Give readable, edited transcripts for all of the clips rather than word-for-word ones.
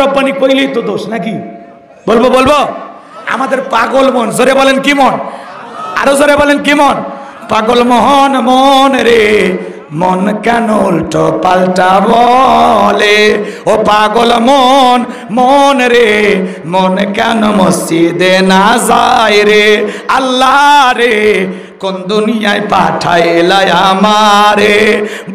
রব্বানি কইলেই তো দোষ নাকি? বলবো বলবো আমাদের পাগল মন, জোরে বলেন কি মন, আরো জোরে বলেন কি মন? পাগল মোহন মন রে, মন কেন উল্টো পাল্টা বলে? ও পাগল মন মন রে, মন কেন মসজিদে না যায় রে? আল্লাহ রে কোন দুনিয়ায় পাঠাইলা আমারে?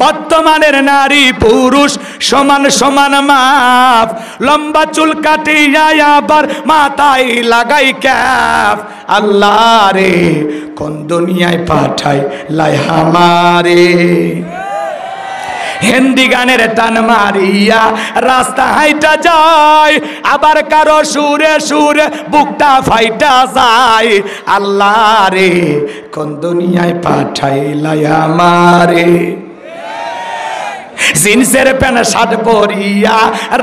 বর্তমানের নারী পুরুষ সমান সমান মাপ, লম্বা চুল কাটিয়া আবার মাথায় লাগাই ক্যাপ। আল্লাহ রে কোন দুনিয়ায় পাঠাইলা আমারে? হিন্দি গানের টান মারিয়া রাস্তা হাইটা যায়, আবার কারো সুরে সুরে বুকটা ফাইটা যায়। আল্লাহ রে কোন দুনিয়ায় পাঠাইলা আমারে? জিন্সের প্যান্ট শার্ট পরিয়া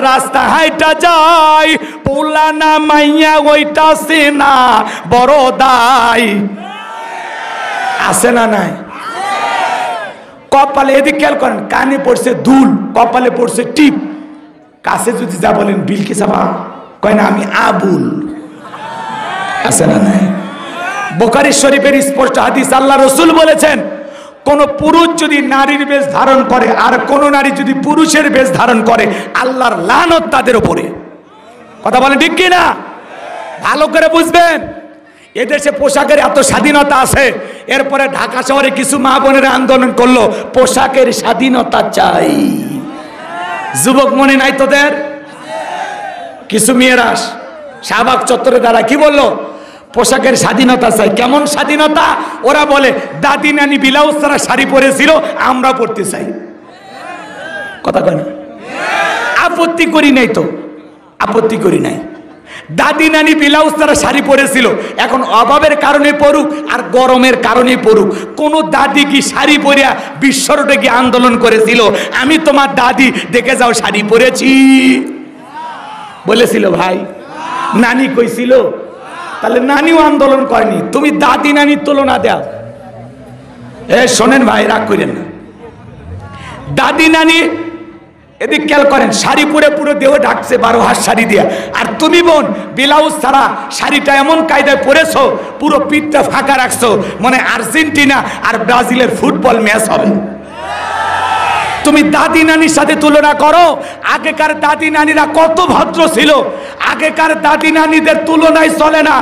রাস্তা হাইটা যায়, পুলানা মাইয়া ওইটা সেনা বড় দায়। আছে না নাই? কপালে এদিকে খেয়াল করেন, কানে পড়ছে দুল, কপালে পড়ছে টিপ। কাছে যদি যা বলেন বিলকি সাবা কয় না আমি আবুল। আছে না নাই? বুখারী শরীফের স্পষ্ট হাদিস, আল্লাহ রাসূল বলেছেন কোন পুরুষ যদি নারীর বেশ ধারণ করে আর কোন নারী যদি পুরুষের বেশ ধারণ করে, আল্লাহর লানত তাদের উপরে। কথা বলেন ঠিক কি না? ভালো করে বুঝবেন। এদেশে পোশাকের এত স্বাধীনতা আছে, এরপরে ঢাকা শহরে কিছু মা বোনেরা আন্দোলন করলো পোশাকের স্বাধীনতা চাই। যুবক মনে নাই তোদের? কিছু মেয়েরা শাহবাগ চত্বরে দ্বারা কি বললো? পোশাকের স্বাধীনতা চাই। কেমন স্বাধীনতা? ওরা বলে দাদি নানি ব্লাউজ ছাড়া শাড়ি পরেছিল, আমরা পড়তে চাই। কথা কয় না? আপত্তি করি নাই তো, আপত্তি করি নাই। দাদি নানি ব্লাউজ ছাড়া শাড়ি পরেছিল, এখন অভাবের কারণে পড়ুক আর গরমের কারণে পড়ুক। কোন দাদি কি শাড়ি পরিয়া বিশ্বরোডে গিয়ে আন্দোলন করেছিল আমি তোমার দাদি দেখে যাও শাড়ি পরেছি বলেছিল? ভাই নানি কইছিল? তাহলে নানিও আন্দোলন করেনি, তুমি দাদি নানির তুলনা দাও। শোনেন ভাই, রাগ করেন না। দাদি নানি এদিক খেয়াল করেন, শাড়ি পরে পুরো দেহ ঢাকছে 12 হাত শাড়ি দিয়া, আর তুমি বোন ব্লাউজ ছাড়া শাড়িটা এমন কায়দায় পরেছো পুরো পিঠটা ফাঁকা রাখছো, মানে আর্জেন্টিনা আর ব্রাজিলের ফুটবল ম্যাচ হবে। তুমি দাদি নানির সাথে তুলনা করো। আগেকার দাদি নানিরা কত ভদ্র ছিল, আগেকার দাদি নানিদের তুলনায় চলে না।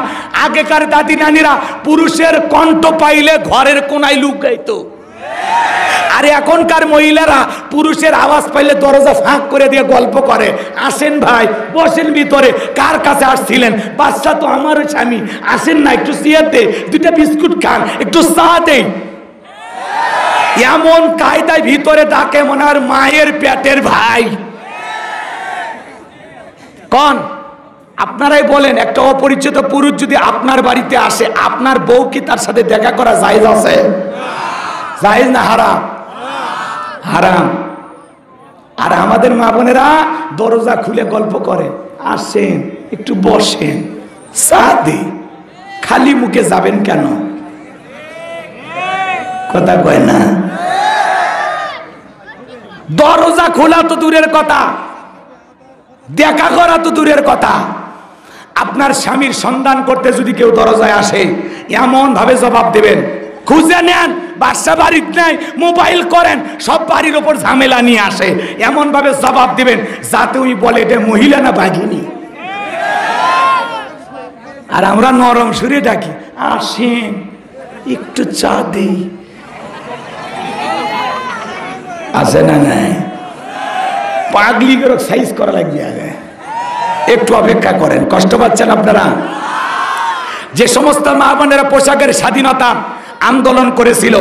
আগেকার দাদি নানিরা পুরুষের কণ্ঠ পাইলে ঘরের কোনায় লুকাইতো, আর এখনকার মহিলারা পুরুষের আওয়াজ পাইলে দরজা ফাঁক করে দিয়ে গল্প করে, আসেন ভাই বসেন ভিতরে, কার কাছে আসছিলেন? বাচ্চা তো আমার স্বামী, আসেন না একটু চেয়ার দে, 2টা বিস্কুট খান, একটু চা দেই। এমন কায়দায় ভিতরে ডাকে মনে হয় মায়ের পেটের ভাই। কোন আপনারাই বলেন, একটা অপরিচিত পুরুষ যদি আপনার বাড়িতে আসে, আপনার বউ কি তার সাথে দেখা করা জায়েজ আছে? জায়েজ না হারাম? হারাম। আর আমাদের মা বোনেরা দরজা খুলে গল্প করে, আসেন একটু বসেন, চা দে, খালি মুখে যাবেন কেন? কথা কয় না? দরজা খোলা তো দূরের কথা, দেখা করা তো দূরের কথা। আপনার স্বামীর সন্ধান করতে যদি কেউ দরজায় আসে, এমন ভাবে জবাব দেবেন, খুঁজে নেন, বাসা বাড়ির নাই, মোবাইল করেন, সব বাড়ির ওপর ঝামেলা নিয়ে আসে, এমন ভাবে জবাব দিবেন যাতে উনি বলে এটা মহিলা না বাঘিনী। আর আমরা নরম সুরে ডাকি, আসেন একটু চা দেই। আছে না নাই? পাগলি করে সাইজ করা লাগবে, আগে একটু অপেক্ষা করেন। কষ্ট পাচ্ছেন আপনারা? যে সমস্ত মা বোনেরা পোশাকের স্বাধীনতা আন্দোলন করেছিল,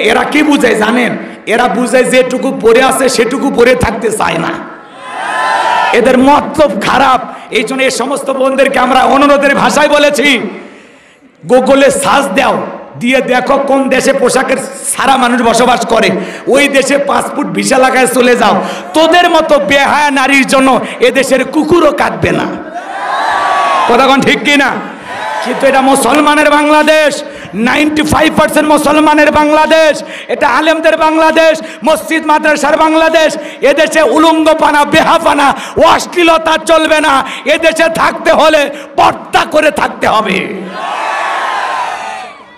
এরা কি বুঝায় জানেন? এরা বুঝায় যেটুকু পরে আছে সেটুকু পরে থাকতে চায় না, এদের মতলব খারাপ। এই জন্য এই সমস্ত বোনদেরকে আমরা অনুরোধের ভাষায় বলেছি, গুগলে সার্চ দাও, দিয়ে দেখো কোন দেশে পোশাকের সারা মানুষ বসবাস করে, ওই দেশে পাসপোর্ট ভিসা লাগায় চলে যাও। তোদের মতো বেহায়া নারীর জন্য এদেশের কুকুরও কাটবে না। কথা কোন ঠিক কিনা? কিন্তু এটা মুসলমানের বাংলাদেশ, 95% মুসলমানের বাংলাদেশ, এটা আলেমদের বাংলাদেশ, মসজিদ মাদ্রাসার বাংলাদেশ। এদেশে উলঙ্গপানা, বেহাপানা, অশ্লীলতা চলবে না। এদেশে থাকতে হলে পর্দা করে থাকতে হবে।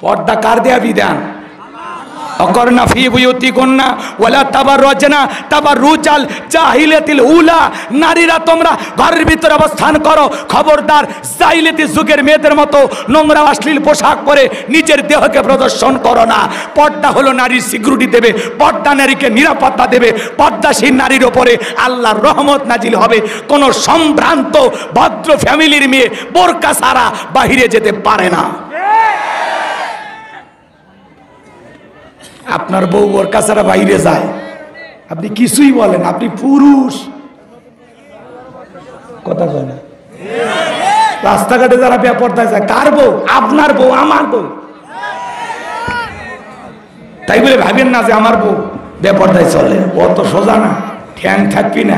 পর্দা কার দেয়া বিধান? অকরনা ফি বুয়ুতিকুন্না ওয়ালা তাবাররুজনা তাবাররুজাল জাহিলিয়াতিল উলা। নারীরা তোমরা ঘরের ভিতরে অবস্থান করো, খবরদার জাহিলিয়াতি যুগের মেয়েদের মতো নোংরা অশ্লীল পোশাক পরে নিজের দেহকে প্রদর্শন করো না। পর্দা হলো নারীর সিকিউরিটি দেবে, পর্দা নারীকে নিরাপত্তা দেবে। পর্দাশীল নারীর ওপরে আল্লাহর রহমত নাজিল হবে। কোন সম্ভ্রান্ত ভদ্র ফ্যামিলির মেয়ে বোরকা ছাড়া বাহিরে যেতে পারে না। আপনার বউ বোরকা ছাড়া বাইরে যায়, আপনি কিছুই বলেন, আপনি পুরুষ। কথা কয় না? রাস্তাঘাটে যারা বেপরদায় যায়, কার বউ? আপনার বউ, আমার বউ। তাই বলে ভাবেন না যে আমার বউ বেপরদায় চলে, অত সোজা না, ঠ্যাং থাকবি না।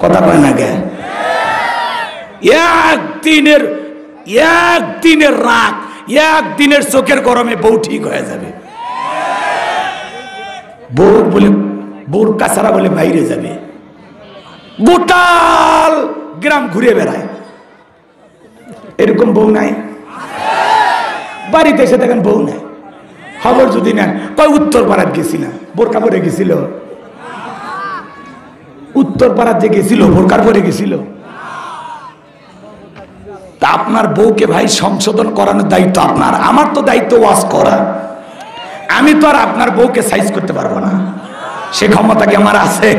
কথা কয় না গে? একদিনের রাগ, একদিনের চোখের গরমে বউ ঠিক হয়ে যাবে। বউ বলে বোরকা ছাড়া বলে বাইরে যাবে, গোটাল গ্রাম ঘুরে বেড়ায়। এরকম বউ নাই? বাড়িতে এসে দেখেন বউ নাই। খবর যদি নেন, কয় উত্তর পাড়ার গেছিলাম, বোরকা পরে গেছিল। উত্তর পাড়ার যে গেছিল বোরকার পরে গেছিল। তা আপনার বউকে ভাই সংশোধন করানোর দায়িত্ব আপনার। আমার তো দায়িত্ব ওয়াজ করা। আমি তো আর আপনার বউকে সাইজ করতে পারবো না, সে ক্ষমতা কি আমার আছে?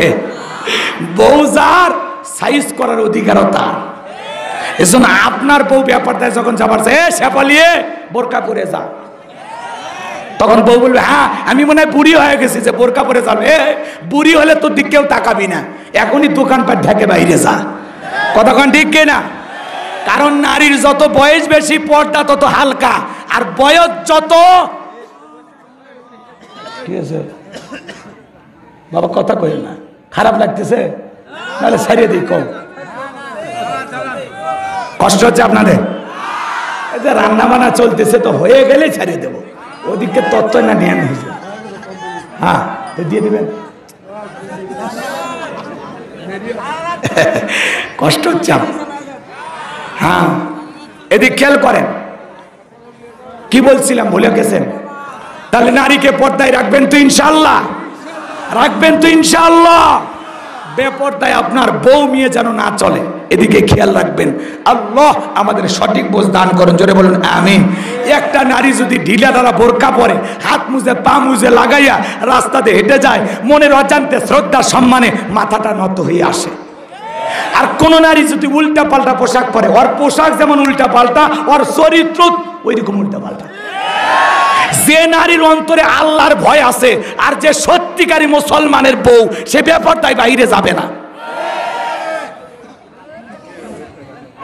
বউ যার সাইজ করার অধিকারও তার। এজন্য আপনার বউ ব্যাপারটা যখন যাবার শেফালিয়ে বোরকা পরে যা, তখন বউ বলবে হ্যাঁ আমি মনে হয় বুড়ি হয়ে গেছি যে বোরকা পরে যাবে। বুড়ি হলে তোর দিক কেউ তাকাবি না, এখনই দোকানপাট ঢেকে বাইরে যা। কতক্ষণ ঠিক কিনা? কারণ নারীর যত বয়স বেশি পর্দা তত হালকা, আর বয়স যত, ঠিক আছে বাবা কথা কই না, খারাপ লাগতেছে তাহলে ছাড়িয়ে দিই। কম কষ্ট হচ্ছে আপনাদের? রান্না বান্না চলতেছে তো, হয়ে গেলে ছাড়িয়ে দেবো। ওদিকে তত্ত্ব না ধ্যান হয়েছে। হ্যাঁ দিয়ে দিবেন। কষ্ট হচ্ছে। হ্যাঁ এদিক খেয়াল করেন, কি বলছিলাম ভুলে গেছেন? তাহলে নারীকে পর্দায় রাখবেন তো ইনশাআল্লাহ? রাখবেন তো ইনশাআল্লাহ? বেপর্দায় আপনার বউ মেয়ে যেন না চলে, এদিকে খেয়াল রাখবেন। আল্লাহ আমাদের সঠিক বোঝ দান করেন, জোরে বলুন আমিন। একটা নারী যদি ঢিলা ঢালা বোরকা পরে, হাত মুজে পা মুজে লাগাইয়া রাস্তাতে হেঁটে যায়, মনের অজান্তে শ্রদ্ধা সম্মানে মাথাটা নত হয়ে আসে। আর কোন নারী যদি উল্টা পাল্টা পোশাক পরে, ওর পোশাক যেমন উল্টা পাল্টা, ওর চরিত্র ওইরকম উল্টা পাল্টা। যে নারীর অন্তরে আল্লাহর ভয় আছে, আর যে সত্যিকারী মুসলমানের বউ, সে বেপরদায় বাইরে যাবে না।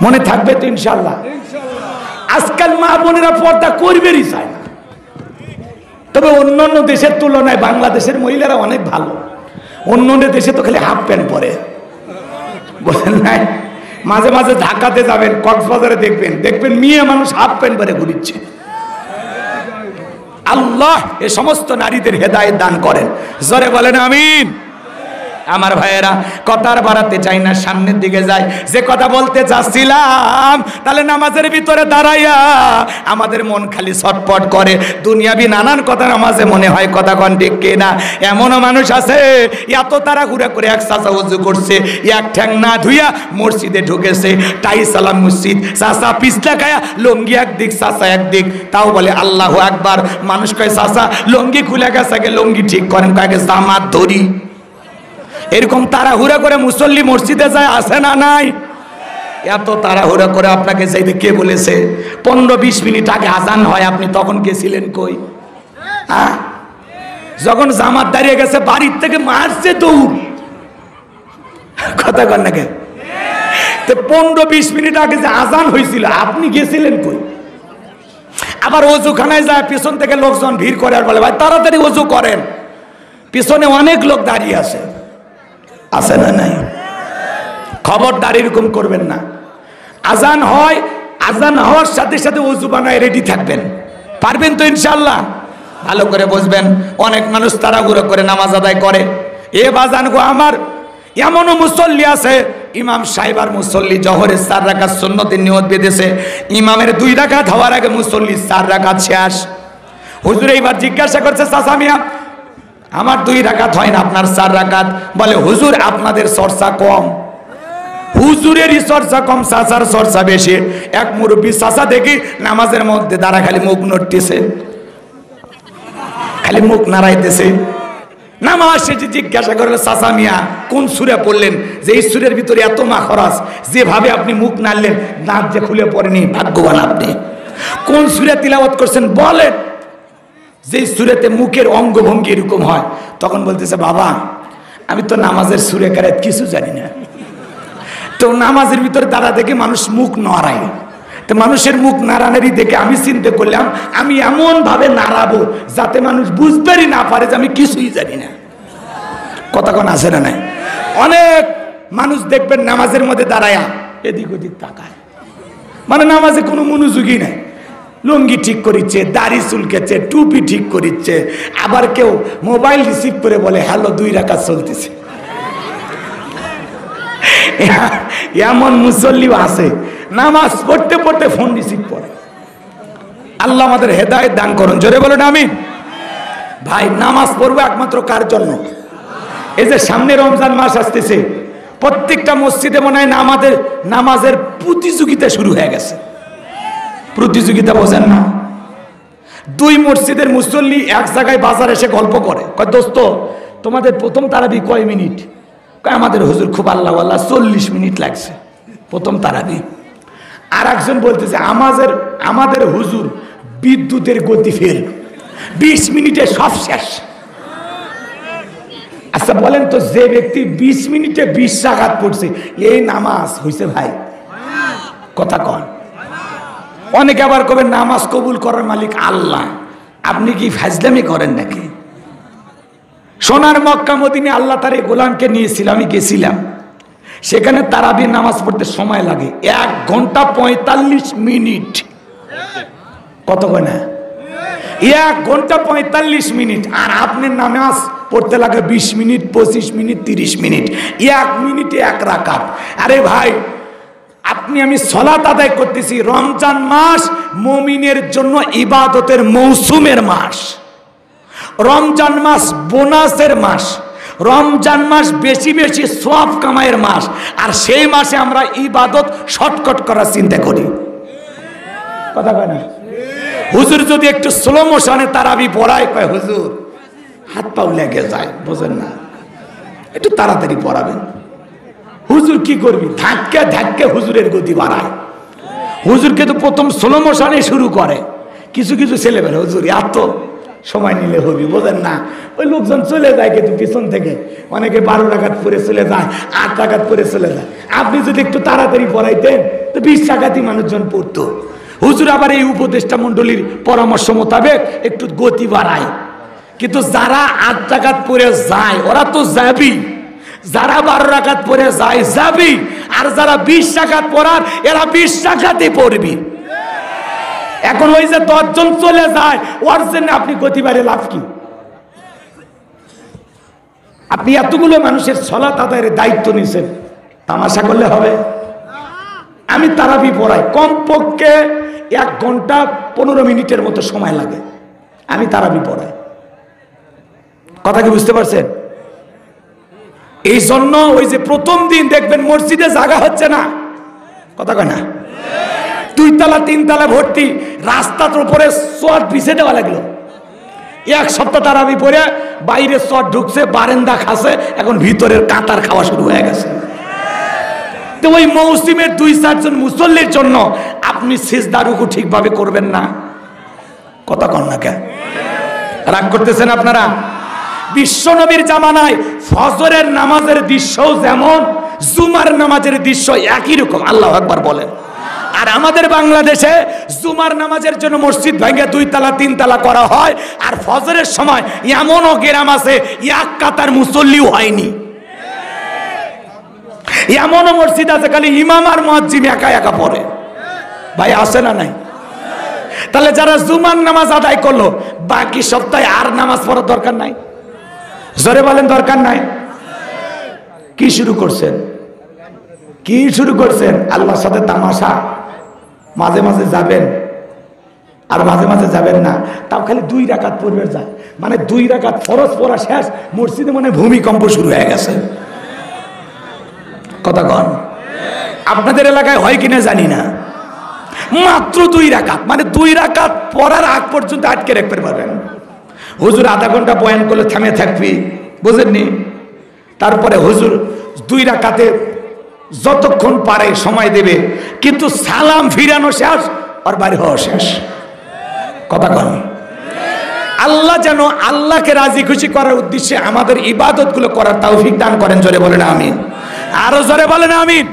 মনে থাকবে তো ইনশাআল্লাহ? আজকাল মা বোনেরা পর্দা করবেরই চায় না। তবে অন্যান্য দেশের তুলনায় বাংলাদেশের মহিলারা অনেক ভালো। অন্যান্য দেশে তো খালি হাফ প্যান্ট পরে, বলেন নাই? মাঝে মাঝে ঢাকাতে যাবেন, কক্সবাজারে দেখবেন মেয়ে মানুষ হাফ প্যান্ট পরে ঘুরিচ্ছে। আল্লাহ এ সমস্ত নারীদের হেদায়েত দান করেন, জোরে বলেন আমিন। আমার ভাইয়েরা কথার বাড়াতে চাই না, সামনের দিকে যাই। যে কথা বলতে চাচ্ছিলাম, তাহলে নামাজের ভিতরে দাঁড়াইয়া আমাদের মন খালি ছটপট করে, দুনিয়াবি নানান কথা নামাজে মনে হয়। কথা কন ঠিক কিনা? এমনও মানুষ আছে এত তারা ঘুরে করে এক চাচা উজু করছে, এক ঠ্যাং না ধুইয়া মসজিদে ঢুকেছে, টাই সালাম মসজিদ, চাচা পিছলা খায়া লঙ্গি একদিক চাচা একদিক, তাও বলে আল্লাহু আকবার। মানুষ কয় চাচা লঙ্গি খুলে গেছে, আগে লঙ্গি ঠিক করেন, কয়েক জামাত ধরি। এরকম তাড়াহুড়া করে মুসল্লি মসজিদে যায়, আসে না নাই? এত তাড়াহুড়া করে আপনাকে যাইতে কে বলেছে? 15-20 মিনিট আগে আজান হয়, আপনি তখন গেছিলেন কই? হ্যাঁ, যখন জামাত দাঁড়িয়ে গেছে বাড়ির থেকে মারছে দৌড়। কথা কন না কেন? 15-20 মিনিট আগে যে আজান হয়েছিল, আপনি গেছিলেন কই? আবার ওযুখানায় যায়, পিছন থেকে লোকজন ভিড় করে আর বলে ভাই তাড়াতাড়ি ওযু করেন, পিছনে অনেক লোক দাঁড়িয়ে আছে। আছে না নাই? খবরদার এরকম করবেন না। আজান হয়, আজান হওয়ার সাথে সাথে ওযু বানায় রেডি থাকবেন, পারবেন তো ইনশাআল্লাহ? ভালো করে বুঝবেন। অনেক মানুষ তাড়াহুড়ো করে নামাজ আদায় করে। এ বাজান গো আমার, এমনও মুসল্লি আছে ইমাম সাহেব আর মুসল্লি জোহরের 4 রাকাত সুন্নতের নিয়ত বেঁধেছে, ইমামের 2 রাকাত হওয়ার আগে মুসল্লি 4 রাকাত শেষ। হুজুর এইবার জিজ্ঞাসা করছে, চাচা মিয়া আমার 2 রাকাত হয় না, আপনার 4 রাকাত। বলে হুজুর আপনাদের চর্চা কম। হুজুরেরই চর্চা কম, চাচার চর্চা বেশি। এক মুরব্বী চাচা দেখি নামাজের মধ্যে দাঁড়া খালি মুখ নড়তেছে, খালি মুখ নাড়াইতেছে। নামাজ শেষে জিজ্ঞাসা করলে, চাচা মিয়া কোন সূরা পড়লেন যে এই সূরের ভিতরে এত মাখরাজ, যেভাবে আপনি মুখ নাড়লেন দাঁত যে খুলে পড়েনি, ভাগ্যবান আপনি। কোন সূরা তিলাওয়াত করছেন বলেন, যে সূরাতে মুখের অঙ্গভঙ্গি এরকম হয়। তখন বলতেছে, বাবা আমি তো নামাজের সূরা কারাত কিছু জানি না, তো নামাজের ভিতরে দাঁড়া দেখে মানুষ মুখ নাড়ায়, তো মানুষের মুখ নাড়ানারি দেখে আমি চিন্তা করলাম আমি এমন ভাবে নাড়াবো যাতে মানুষ বুঝতেই না পারে যে আমি কিছুই জানি না। কথা কোন আছে না নাই? অনেক মানুষ দেখবেন নামাজের মধ্যে দাঁড়ায়া এদিক ওদিক তাকায়, মানে নামাজে কোনো মনোযোগী নাই। লুঙ্গি ঠিক করিচ্ছে, দাড়ি চুলকেছে, টুপি ঠিক করিচ্ছে, আবার কেউ মোবাইল রিসিভ করে বলে হ্যালো 2 রাকাত চলতেছে। এমন মুসল্লিও আছে নামাজ পড়তে পড়তে ফোন রিসিভ করে। আল্লাহ আমাদের হেদায়েত দান করুন, জোরে বলুন আমিন। ভাই নামাজ পড়বো একমাত্র কার জন্য? এই যে সামনে রমজান মাস আসতেছে, প্রত্যেকটা মসজিদে মনে হয় নামাজের প্রতিযোগিতা শুরু হয়ে গেছে। প্রতিযোগিতা বোঝেন না? 2 মসজিদের মুসল্লি এক জায়গায় বাজার এসে গল্প করে, কয় দোস্ত তোমাদের প্রথম তারাবি কয় মিনিট? কয় আমাদের হুজুর খুব আল্লাহ আল্লাহ 40 মিনিট লাগছে প্রথম তারাবি। আর একজন বলতেছে আমাদের হুজুর বিদ্যুতের গতি ফের 20 মিনিটে সব শেষ। আচ্ছা বলেন তো, যে ব্যক্তি 20 মিনিটে 20 রাকাত পড়ছে এই নামাজ হইছে ভাই? কথা কন। অনেকে আবার কবে নামাজ কবুল করার মালিক আল্লাহ। আপনি কি ফাজলামি করেন নাকি? সোনার মক্কা মদিনে আল্লাহ তার এই গোলামকে নিয়েছিল, আমি গেছিলাম সেখানে। তারাবির নামাজ পড়তে সময় লাগে 1 ঘন্টা 45 মিনিট। কত কয় না? 1 ঘন্টা 45 মিনিট। আর আপনার নামাজ পড়তে লাগে 20 মিনিট, 25 মিনিট, 30 মিনিট। 1 মিনিটে 1 রাকাত। আরে ভাই আমি সালাত আদায় করতেছি। রমজান মাস মুমিনের জন্য ইবাদতের মৌসুমের মাস। রমজান মাস বোনাসের মাস। রমজান মাস বেশি বেশি সওয়াব কামাইয়ের মাস। আর সেই মাসে আমরা ইবাদত শর্টকাট করার চিন্তা করি। কথা কয় না? হুজুর যদি একটু স্লো মোশনে তারাবি পড়ায়, কয় হুজুর হাত পাও লেগে যায়, বোঝেন না, একটু তাড়াতাড়ি পড়াবেন। হুজুর কি করবি, ধাক্কা ধাক্কা হুজুরের গতি বাড়ায়। হুজুরকে তো প্রথম স্লো মোশনে শুরু করে। কিছু কিছু ছেলেমেয়ে হুজুর এত সময় নিলে হবি, বোঝেন না, ওই লোকজন চলে যায় কিন্তু পিছন থেকে। অনেকে 12 রাকাত পরে চলে যায়, 8 রাকাত পরে চলে যায়। আপনি যদি একটু তাড়াতাড়ি পড়াইতেন তো 20 রাকাতই মানুষজন পড়তো। হুজুর আবার এই উপদেষ্টা মন্ডলীর পরামর্শ মোতাবেক একটু গতি বাড়ায়। কিন্তু যারা 8 রাকাত পরে যায় ওরা তো যাবি, যারা 12 রাকাত পরে যায় যাবি, আর যারা 20 রাকাত পড়ার এরা 20 রাকাতই পড়বি। এখন ওই যে 10 জন চলে যায় ওর জন্য আপনি গতি বাড়ে লাভ কি? আপনি এতগুলো মানুষের সালাত আদায়ের দায়িত্ব নিছেন, তামাশা করলে হবে? আমি তারাবি পড়াই, কমপক্ষে 1 ঘন্টা 15 মিনিটের মতো সময় লাগে। আমি তারাবি পড়াই। কথা কি বুঝতে পারছেন? এই জন্য ওই যে প্রথম দিন দেখবেন মসজিদে জায়গা হচ্ছে না। কথা কয় না? 2 তলা 3 তলা ভর্তি, রাস্তার উপরে শর্ট বিছে দেওয়া লাগলো। 1 সপ্তাহ তারাবি পরে বাইরে শর্ট ঢুকছে, বারান্দা খাসে, এখন ভিতরের কাঁটার খাওয়া শুরু হয়ে গেছে। তো ওই মৌসুমের 2-4 জন মুসল্লির জন্য আপনি সিজদা রুকু ঠিকভাবে করবেন না। কথা কন না কেন? রাগ করতেছেন আপনারা? বিশ্ব নবীর জামানায় ফজরের নামাজের দৃশ্যও যেমন, জুমার নামাজের দৃশ্য একই রকম। আল্লাহু আকবার বলেন। আর আমাদের বাংলাদেশে জুমার নামাজের জন্য মসজিদ ভেঙে 2 তলা 3 তলা করা হয়, আর ফজরের সময় এমনও গ্রাম আছে 1 কাতার মুসল্লিও হয়নি। এমনও মসজিদ আছে খালি ইমাম আর মুয়াজ্জিন একা একা পড়ে। ভাই আছে না নাই? তাহলে যারা জুমার নামাজ আদায় করলো বাকি সপ্তাহে আর নামাজ পড়ার দরকার নাই। জোরে বলেন দরকার নাই। কি শুরু করছেন? কি শুরু করছেন? আল্লাহর সাথে তামাশা। মাঝে মাঝে যাবেন আর মাঝে মাঝে যাবেন না, তাও খালি 2 রাকাত পড়বে যায়, মানে 2 রাকাত ফরজ পড়া শেষ, মসজিদে মানে ভূমিকম্প শুরু হয়ে গেছে। কথা কন, আপনাদের এলাকায় হয় কিনা জানি না, মাত্র 2 রাকাত, মানে 2 রাকাত পড়ার আগ পর্যন্ত আটকে রাখতে পারবেন। হুজুর আধা ঘন্টা বয়ান করলে থামে থাকবি, বুঝেননি? তারপরে হুজুর 2 রাকাতে যতক্ষণ পারে সময় দেবে, কিন্তু সালাম ফিরানো শেষ আর বাড়ি হওয়া শেষ। কথা কন। আল্লাহ যেন আল্লাহকে রাজি খুশি করার উদ্দেশ্যে আমাদের ইবাদত গুলো করার তৌফিক দান করেন। জোরে বলেন আমিন। আরো জোরে বলেন আমিন।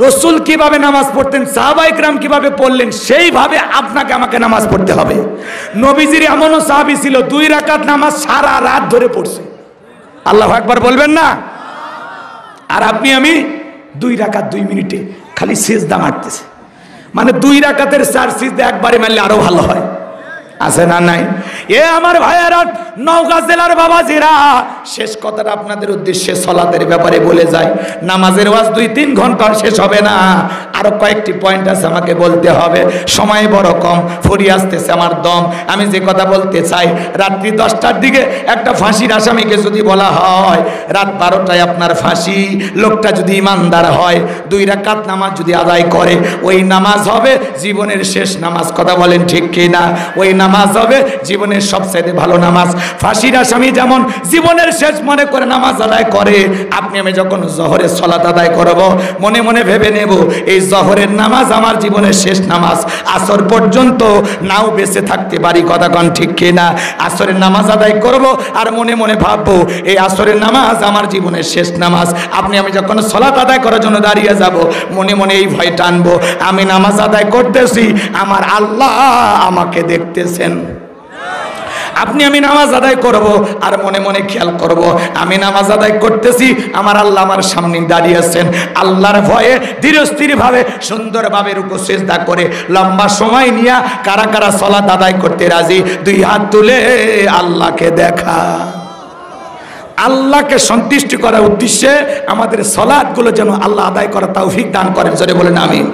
রসুল কিভাবে নামাজ পড়তেন, সাহাবায়ে কেরাম কিভাবে পড়লেন, সেইভাবে আপনাকে আমাকে নামাজ পড়তে হবে। নবীজির এমনও সাহাবী ছিল 2 রাকাত নামাজ সারা রাত ধরে পড়ছে। আল্লাহু আকবার বলবেন না? আর আপনি আমি 2 রাকাত 2 মিনিটে খালি সিজদা মারতেছে, মানে 2 রাকাতের 4 সিজদা একবারে মারলে আরো ভালো হয়। আছে না নাই? এ আমার ভাইয়েরা, নওগাঁ জেলার বাবাজিরা, শেষ কথাটা আপনাদের উদ্দেশ্যে সালাতের ব্যাপারে বলে যায়। নামাজের ওয়াজ 2-3 ঘন্টা শেষ হবে না, আরো কয়েকটি পয়েন্ট আছে আমাকে বলতে হবে, সময় বড় কম, ফুরিয়ে আসতেছে আমার দম। আমি যে কথা বলতে চাই, রাত্রি 10টার দিকে একটা ফাঁসির আসামিকে যদি বলা হয় রাত 12টায় আপনার ফাঁসি, লোকটা যদি ইমানদার হয় 2 রাকাত নামাজ যদি আদায় করে, ওই নামাজ হবে জীবনের শেষ নামাজ। কথা বলেন ঠিক কিনা? ওই নামাজ হবে জীবনের সবচেয়ে ভালো নামাজ। ফাঁসির আসামি যেমন জীবনের শেষ মনে করে নামাজ আদায় করে, আপনি আমি যখন জোহরের সালাত আদায় করব, মনে মনে ভেবে নেব এই জোহরের নামাজ আমার জীবনের শেষ নামাজ, আসর পর্যন্ত নাও বেঁচে থাকতে পারি। কথা কন ঠিক কিনা? আসরের নামাজ আদায় করব আর মনে মনে ভাববো এই আসরের নামাজ আমার জীবনের শেষ নামাজ। আপনি আমি যখন সালাত আদায় করার জন্য দাঁড়িয়ে যাব, মনে মনে এই ভয় টানবো, আমি নামাজ আদায় করতেছি, আমার আল্লাহ আমাকে দেখতেছেন। আপনি আমি নামাজ আদায় করব আর মনে মনে খেয়াল করব, আমি নামাজ আদায় করতেছি, আমার আল্লাহ আমার সামনে দাঁড়িয়ে আছেন। আল্লাহর ভয়ে ধীর স্থির ভাবে সুন্দরভাবে রুকু সিজদা করে লম্বা সময় নিয়ে কারা কারা সালাত আদায় করতে রাজি? 2 হাত তুলে আল্লাহকে দেখা। আল্লাহকে সন্তুষ্ট করার উদ্দেশ্যে আমাদের সালাতগুলো যেন আল্লাহ আদায় করার তৌফিক দান করেন। জোরে বলেন আমিন।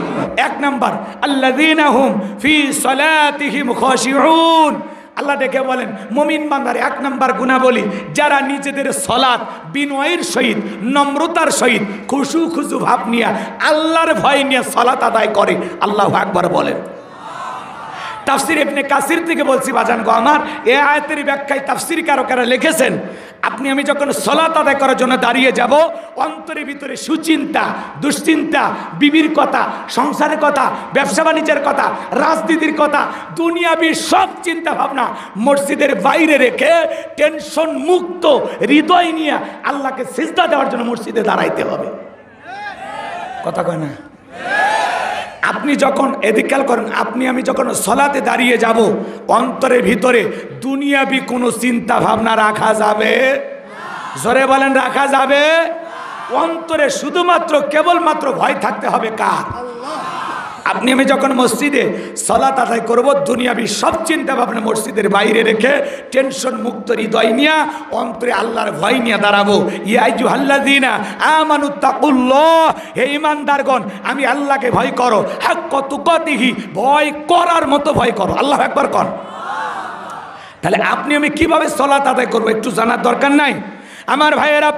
1 নাম্বার, আল্লাযীনা হুম ফি সালাতিহিম খাশিউন। আল্লাহ ডেকে বলেন মুমিন বান্দার 1 নাম্বার গুণাবলী, যারা নিজেদের সালাত বিনয়ের সহিত, নম্রতার সহিত, খুশু খুশু ভাব নিয়ে, আল্লাহর ভয় নিয়ে সালাত আদায় করে। আল্লাহু আকবার বলেন। তাফসির ইবনে কাসির থেকে বলছি বাজান গো আমার, এই আয়াতের ব্যাখ্যায় তাফসিরকারকেরা লিখেছেন, আপনি আমি যখন সালাত আদায় করার জন্য দাঁড়িয়ে যাব, অন্তরের ভিতরে সুচিন্তা, দুশ্চিন্তা, বিবির কথা, সংসারের কথা, ব্যবসা বাণিজ্যের কথা, রাজনীতির কথা, দুনিয়াবি সব চিন্তা ভাবনা মসজিদের বাইরে রেখে টেনশন মুক্ত হৃদয় নিয়ে আল্লাহকে সিজদা দেওয়ার জন্য মসজিদে দাঁড়াইতে হবে। কথা কয় না? আপনি যখন এদিক খেয়াল করেন, আপনি আমি যখন সালাতে দাঁড়িয়ে যাব, অন্তরের ভিতরে দুনিয়াবি কোনো চিন্তা ভাবনা রাখা যাবে? জোরে বলেন, রাখা যাবে? অন্তরে শুধুমাত্র কেবলমাত্র ভয় থাকতে হবে কার? আপনি আমি যখন মসজিদে সালাত আদায় করব, দুনিয়াবি সব চিন্তা ভাবনা মসজিদের বাইরে রেখে টেনশন মুক্ত হৃদয় নিয়ে অন্তরে আল্লাহর ভয় নিয়ে দাঁড়াবো। ইয়া আইয়ুহাল্লাযীনা আমানুত্তাকুল্লাহ, হে ঈমানদারগণ, আমি আল্লাহকে ভয় করো, হাক্কা তুকাতিহি, ভয় করার মতো ভয় করো। আল্লাহু আকবার কর। তাহলে আপনি আমি কিভাবে সালাত আদায় করব একটু জানার দরকার নাই? আমার ভাইয়েরা,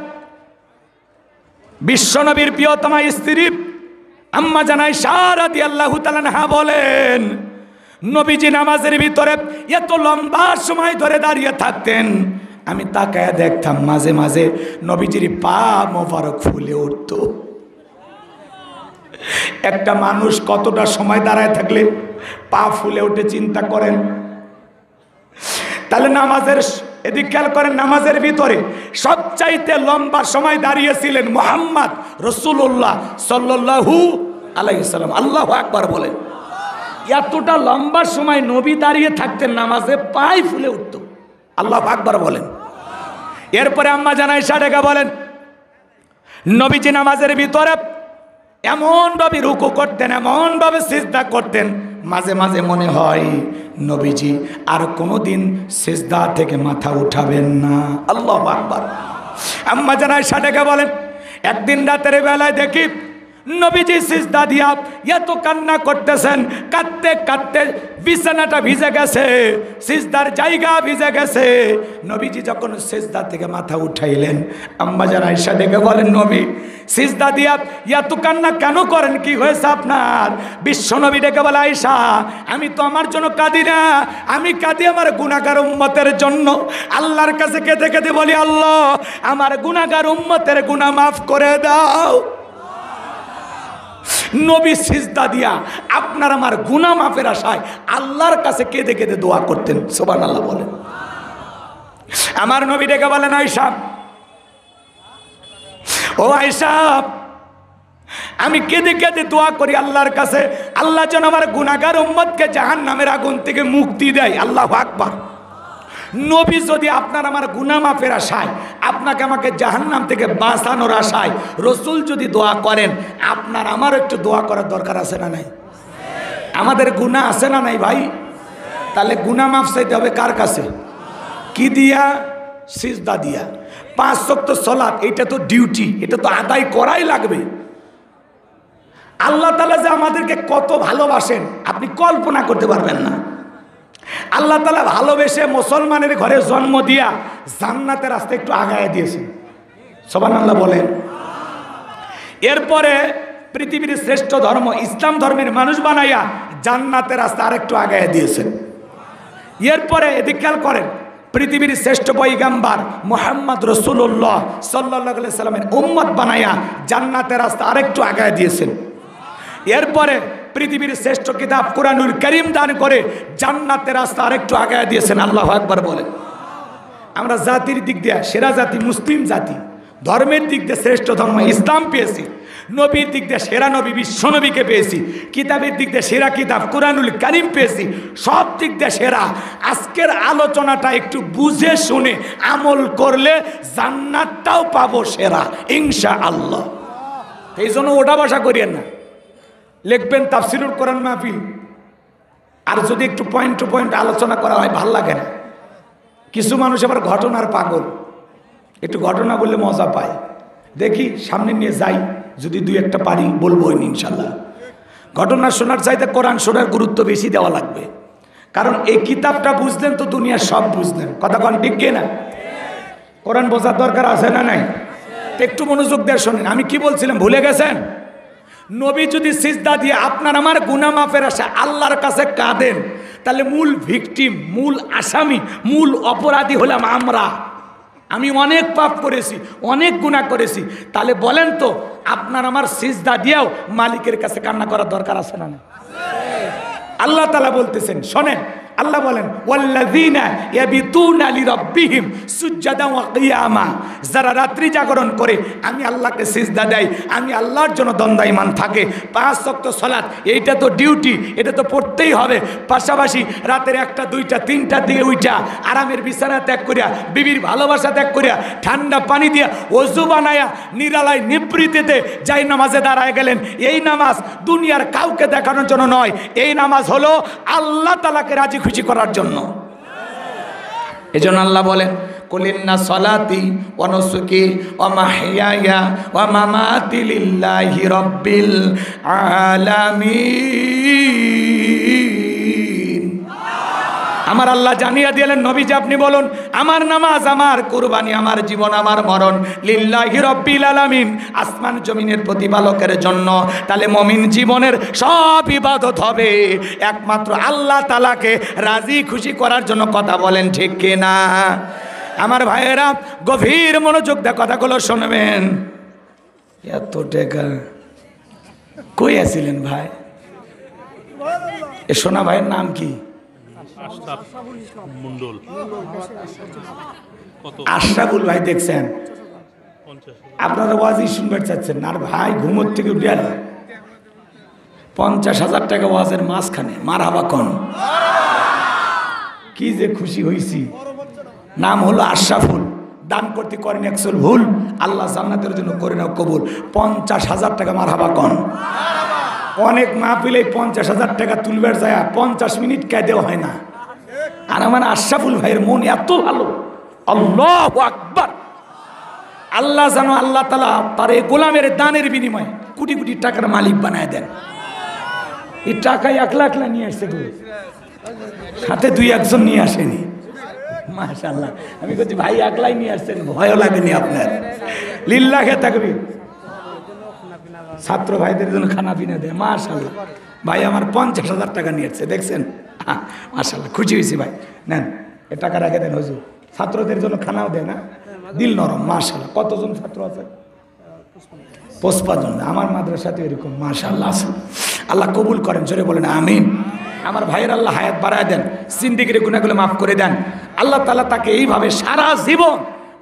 বিশ্বনবীর প্রিয়তমা স্ত্রী আম্মা জান আয়েশা রাদিয়াল্লাহু তাআলা আনহা বলেন, নবীজি নামাজের ভিতরে এত লম্বা সময় ধরে দাঁড়িয়ে থাকতেন, আমি তাকায়া দেখতাম মাঝে মাঝে নবীজির পা মোবারক ফুলে উঠত। একটা মানুষ কতটা সময় দাঁড়ায় থাকলে পা ফুলে উঠে চিন্তা করেন। তাহলে নামাজের এদিক খেয়াল করেন, নামাজের ভিতরে সবচাইতে লম্বা সময় দাঁড়িয়েছিলেন মুহাম্মদ রাসূলুল্লাহ সাল্লাল্লাহু আলাইহি সাল্লাম। আল্লাহু আকবার বলেন। এতটা লম্বা সময় নবী দাঁড়িয়ে থাকতেন, নামাজে পায়ে ফুলে উঠত। আল্লাহু আকবার বলেন। এরপরে আম্মা জান আয়েশা ডেকে বলেন, নবীজি নামাজের ভিতরে এমন ভাবে রুকু করতেন, এমন ভাবে সিজদা করতেন, মাঝে মাঝে মনে হয় নবীজি আর কোনোদিন সিজদা থেকে মাথা উঠাবেন না। আল্লাহু আকবার। আম্মা জান আয়েশা ডেকে বলেন, একদিন রাতের বেলায় দেখি নবীজি সিজদা দিয়া এত কান্না করতেছেন, কাঁদতে কাঁদতে বিছানাটা ভিজে গেছে, সিজদার জায়গা ভিজে গেছে। নবীজি যখন সিজদা থেকে মাথা উঠাইলেন, আম্মা জান আয়েশা ডেকে বলেন, নবী সিজদা দিয়া এত কান্না কেন করেন, কি হয়েছে আপনার? বিশ্ব নবী ডেকে বলে, আয়েশা আমি তো আমার জন্য কাঁদি না, আমি কাঁদি আমার গুনাহগার উম্মতের জন্য। আল্লাহর কাছে কেঁদে কেঁদে বলি, আল্লাহ আমার গুনাহগার উম্মতের গুনাহ মাফ করে দাও। নবী সিজদা দিয়া আপনার আমার গুনাহ মাফের আশায় আল্লাহর কাছে কেঁদে কেঁদে দোয়া করতেন। সুবহানাল্লাহ বলেন। আমার নবী ডেকে বলেন, আয়েশা ও আয়েশা আমি কেঁদে কেঁদে দোয়া করি আল্লাহর কাছে, আল্লাহ যেন আমার গুনাহগার উম্মতকে জাহান্নামের আগুন থেকে মুক্তি দেয়। আল্লাহু আকবার। নবী যদি আপনার আমার গুনাহ মাফের আশায়, আপনাকে আমাকে জাহান্নাম থেকে বাঁচানোর আশায় রসুল যদি দোয়া করেন, আপনার আমার একটু দোয়া করার দরকার আছে না নাই? আমাদের গুনাহ আছে না নাই ভাই? তাহলে গুনাহ মাফ চাইতে হবে কার কাছে? কি দিয়া? সিজদা দিয়া। 5 ওয়াক্ত সালাত, এটা তো ডিউটি, এটা তো আদায় করাই লাগবে। আল্লাহ তাআলা যে আমাদেরকে কত ভালোবাসেন আপনি কল্পনা করতে পারবেন না। আল্লাহ তাআলা ভালোবেসে মুসলমানের ঘরে জন্ম দিয়া জান্নাতের রাস্তা একটু আগায় দিয়েছেন। সুবহানাল্লাহ বলেন। এরপরে পৃথিবীর শ্রেষ্ঠ ধর্ম ইসলাম ধর্মের মানুষ বানাইয়া জান্নাতের রাস্তা আরেকটু আগায় দিয়েছেন। এরপরে এদিক খেয়াল করেন, পৃথিবীর শ্রেষ্ঠ পয়গম্বর মুহাম্মদ রাসূলুল্লাহ সাল্লাল্লাহু আলাইহি সাল্লামের উম্মত বানাইয়া জান্নাতের রাস্তা আরেকটু আগায় দিয়েছেন। এরপরে পৃথিবীর শ্রেষ্ঠ কিতাব কুরআনুল কারীম দান করে জান্নাতের রাস্তা আরেকটু আগায় দিয়েছেন। আল্লাহু আকবার বলেন। আমরা জাতির দিক দিয়ে সেরা জাতি মুসলিম জাতি, ধর্মের দিক দিয়ে শ্রেষ্ঠ ধর্ম ইসলাম পেয়েছি, নবীর দিক দিয়ে সেরা নবী বিশ্ব নবীকে পেয়েছি, কিতাবের দিক দিয়ে সেরা কিতাব কুরআনুল কারীম পেয়েছি, সব দিক দিয়ে সেরা। আজকের আলোচনাটা একটু বুঝে শুনে আমল করলে জান্নাতটাও পাবো সেরা ইনশাআল্লাহ। এই জন্য ওটা ভাষা করিয়েন না, লিখবেন তাফসিরুল কোরআন মাহফিল, আর যদি একটু পয়েন্ট টু পয়েন্ট আলোচনা করা হয় ভাল লাগে না। কিছু মানুষ আবার ঘটনার পাগল, একটু ঘটনা বললে মজা পায়। দেখি সামনে নিয়ে যাই, যদি 2-1টা পারি বলবো ইনশাল্লাহ। ঘটনা শোনার চাইতে কোরআন শোনার গুরুত্ব বেশি দেওয়া লাগবে, কারণ এই কিতাবটা বুঝলেন তো দুনিয়ার সব বুঝলেন। কথা কন ঠিক না? কোরআন বোঝার দরকার আছে না নাই? একটু মনোযোগ দিয়ে শোনেন, আমি কি বলছিলাম ভুলে গেছেন? নবী যদি সিজদা দিয়ে আপনার আমার গুনাহ মাফের আশা আল্লাহর কাছে কাঁদেন, তাহলে মূল ভিকটিম, মূল আসামি, মূল অপরাধী হলাম আমরা। আমি অনেক পাপ করেছি, অনেক গুনাহ করেছি, তাহলে বলেন তো আপনার আমার সিজদা দিয়েও মালিকের কাছে কান্না করার দরকার আছে না? আল্লাহ তাআলা বলতেছেন, শোনেন, আল্লাহ বলেন ওয়াল্লাযীনা ইয়াবিতুনা লিরাব্বিহিম সুজদান ওয়া কিয়ামা, যারা রাত্রি জাগরণ করে আমি আল্লাহকে সিজদা দেয়, আমি আল্লাহর জন্য দণ্ডায়মান থাকে। 5 ওয়াক্ত সালাত, এইটা তো ডিউটি, এটা তো পড়তেই হবে। পাশাপাশি রাতের 1টা 2টা 3টা দিয়ে উইটা আরামের বিছানা ত্যাগ করিয়া, বিবির ভালোবাসা ত্যাগ করিয়া, ঠান্ডা পানি দিয়া ওযু বানায়া নিরালায় নিবৃত্তিতে যাই নামাজে দাঁড়ায় গেলেন। এই নামাজ দুনিয়ার কাউকে দেখানোর জন্য নয়, এই নামাজ হলো আল্লাহ তাআলাকে রাজি খুশি করার জন্য। এজন্য আল্লাহ বলেন কুলিন্না সলাতি ওয়া নুসুকি ওয়া মাহইয়ায়া ওয়া মামাতি লিল্লাহি রাব্বিল আলামিন। আমার আল্লাহ জানিয়ে দিলেন নবীজি আপনি বলুন, আমার নামাজ, আমার কুরবানি, আমার জীবন, আমার মরণ লিল্লাহি রাব্বিল আলামিন, আসমান জমিনের প্রতিপালকের জন্য। তাহলে মুমিন জীবনের সব ইবাদত হবে একমাত্র আল্লাহ তাআলাকে রাজি খুশি করার জন্য। কথা বলেন ঠিক কিনা? আমার ভাইয়েরা গভীর মনোযোগ দিয়ে কথাগুলো শুনবেন। এত টাকা কই আছিলেন ভাই? এ সোনা ভাইয়ের নাম কি? আশরাফুল ভাই। দেখছেন আপনারা ওয়াজি শুনতে চাচ্ছেন আর ভাই ঘুমোর থেকে উঠে 50,000 টাকা ওয়াজের মাঝখানে মারহাবা কোন কি যে খুশি হইছি। নাম হলো আশরাফুল, দান করতে করেন একচুল ভুল, আল্লাহ জান্নাতের জন্য করে নাও কবুল। 50,000 টাকা মারহাবা কোন। অনেক মাহফিলে 50,000 টাকা তুলবার যায় 50 মিনিট কেঁদেও হয় না। আর আমার আশরাফুল ভাইয়ের মন এত ভালো, আল্লাহু আকবার। আল্লাহ জানো, আল্লাহ তাআলা তার এই গোলামের দানের বিনিময়ে কোটি কোটি টাকার মালিক বানায় দেন। এই টাকা 1 লাখ নিয়ে আসছে গো, সাথে 2-1 জন নিয়ে আসেনি। মাশাআল্লাহ, আমি বলছি ভাই 1 লাখ নিয়ে আসছেন, ভয়ও লাগেনি আপনার? লিল্লাহে তাকবীর। ছাত্র ভাইদের জন্য খানা পিনা দেয়, মাশাআল্লাহ। ভাই আমার 50,000 টাকা নিয়ে আসছে, দেখছেন? মাশাআল্লাহ, খুশি হয়েছি ভাই। নেন এ টাকা রেখে দেন হুজুর। ছাত্রদের জন্য খানাও দেয় না, দিল নরম। মাশাআল্লাহ। কতজন ছাত্র আছে? 55 জন। আমার মাদ্রাসাতে এরকম মাশাআল্লাহ আছে। আল্লাহ কবুল করেন, জোরে বলেন আমিন। আমার ভাইয়ের আল্লাহ হায়াত বাড়ায় দেন, জিন্দেগির গুনাহগুলো মাফ করে দেন। আল্লাহ তাআলা তাকে এইভাবে সারা জীবন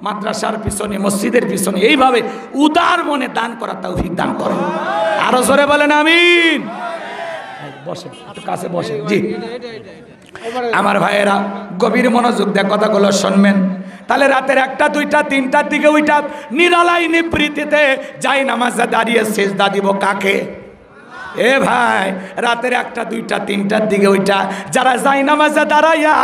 মাদ্রাসার পিছনে, মসজিদের পিছনে এইভাবে উদার মনে দান করার তৌফিক দান করেন। আরো জোরে বলেন আমিন। বসেন, একটু কাছে বসেন। জি আমার ভাইয়েরা, গভীর মনোযোগ দিয়ে কথাগুলো শুনবেন। তাহলে রাতের 1টা 2টা 3টার দিকে ওইটা নিরালাই নিবৃত্তিতে যাই নামাজে দাঁড়িয়ে সিজদা দিব কাকে? এ ভাই, রাতের 1টা 2টা 3টার দিকে ওইটা যারা যাই নামাজে দাঁড়াইয়া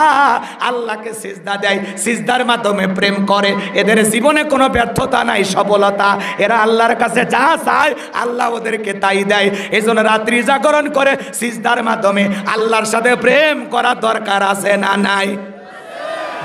আল্লাহকে সিজদা দেয়, সিজদার মাধ্যমে প্রেম করে, এদের জীবনে কোনো ব্যর্থতা নাই, সফলতা। এরা আল্লাহর কাছে যা চায় আল্লাহ ওদেরকে তাই দেয়। এই জন্য রাত্রি জাগরণ করে সিজদার মাধ্যমে আল্লাহর সাথে প্রেম করার দরকার আছে না নাই?